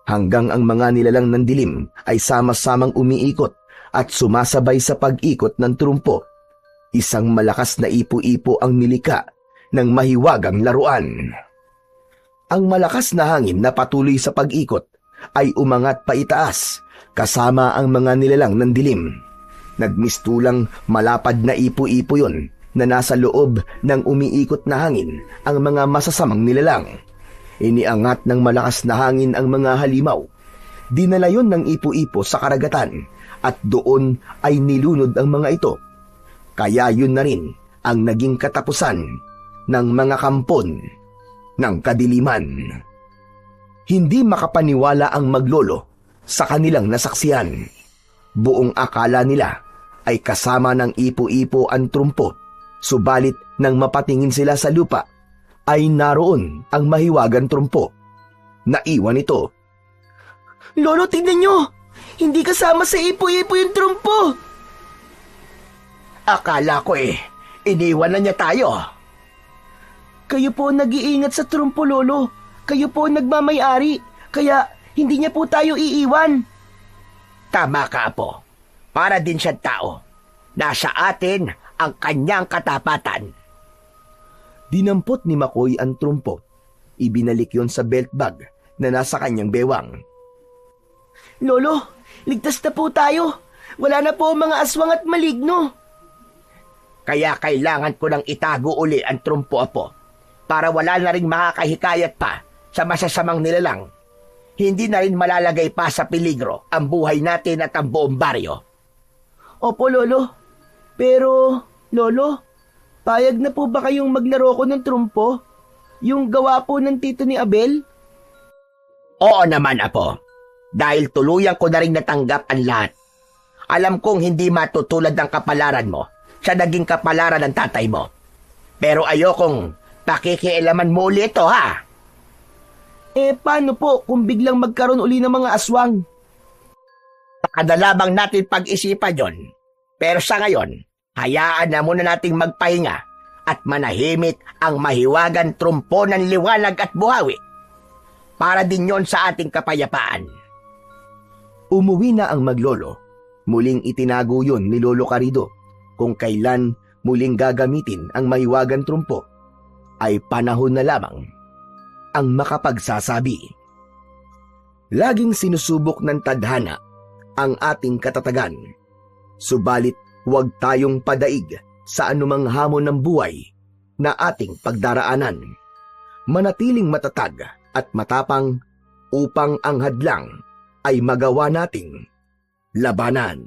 Hanggang ang mga nilalang ng dilim ay sama-samang umiikot at sumasabay sa pag-ikot ng trumpo. Isang malakas na ipo-ipo ang nilika ng mahiwagang laruan. Ang malakas na hangin na patuloy sa pag-ikot ay umangat pa itaas kasama ang mga nilalang ng dilim. Nagmistulang malapad na ipo-ipo yon na nasa loob ng umiikot na hangin ang mga masasamang nilalang. Iniangat ng malakas na hangin ang mga halimaw. Dinala yon ng ipo-ipo sa karagatan at doon ay nilunod ang mga ito. Kaya yun na rin ang naging katapusan ng mga kampon ng kadiliman. Hindi makapaniwala ang maglolo sa kanilang nasaksihan. Buong akala nila ay kasama ng ipo-ipo ang trumpo, subalit nang mapatingin sila sa lupa, ay naroon ang mahiwagang trumpo. Naiwan ito. Lolo, tingnan nyo! Hindi kasama sa ipo-ipo yung trumpo! Akala ko iniwan na niya tayo. Kayo po nag-iingat sa trumpo, Lolo. Kayo po nagmamay-ari, kaya hindi niya po tayo iiwan. Tama ka, Apo. Para din siyang tao. Nasa atin ang kanyang katapatan. Dinampot ni Makoy ang trumpo. Ibinalik yon sa belt bag na nasa kanyang bewang. Lolo, ligtas na po tayo. Wala na po ang mga aswang at maligno. Kaya kailangan ko nang itago uli ang trumpo, Apo, para wala na rin makakahikayat pa sa masasamang nilalang. Hindi na rin malalagay pa sa peligro ang buhay natin at ang buong baryo. Opo, Lolo. Pero, Lolo, payag na po ba kayong maglaro ko ng trumpo? Yung gawa po ng tito ni Abel? Oo naman, Apo. dahil tuluyan ko na rin natanggap ang lahat. Alam kong hindi matutulad ng kapalaran mo sa naging kapalaran ng tatay mo. Pero ayokong pakikialaman mo ulit ito, ha? Paano po kung biglang magkaroon uli ng mga aswang? Pakadalabang natin pag-isipan yon. Pero sa ngayon, hayaan na muna nating magpahinga at manahimik ang mahiwagan trumpo ng liwanag at buhawi. Para din yon sa ating kapayapaan. Umuwi na ang maglolo. Muling itinago yun ni Lolo Carido. Kung kailan muling gagamitin ang mahiwagan trumpo, ay panahon na lamang ang makapagsasabi. Laging sinusubok ng tadhana ang ating katatagan. Subalit huwag tayong padaig sa anumang hamon ng buhay na ating pagdaraanan. Manatiling matatag at matapang upang ang hadlang ay magawa nating labanan.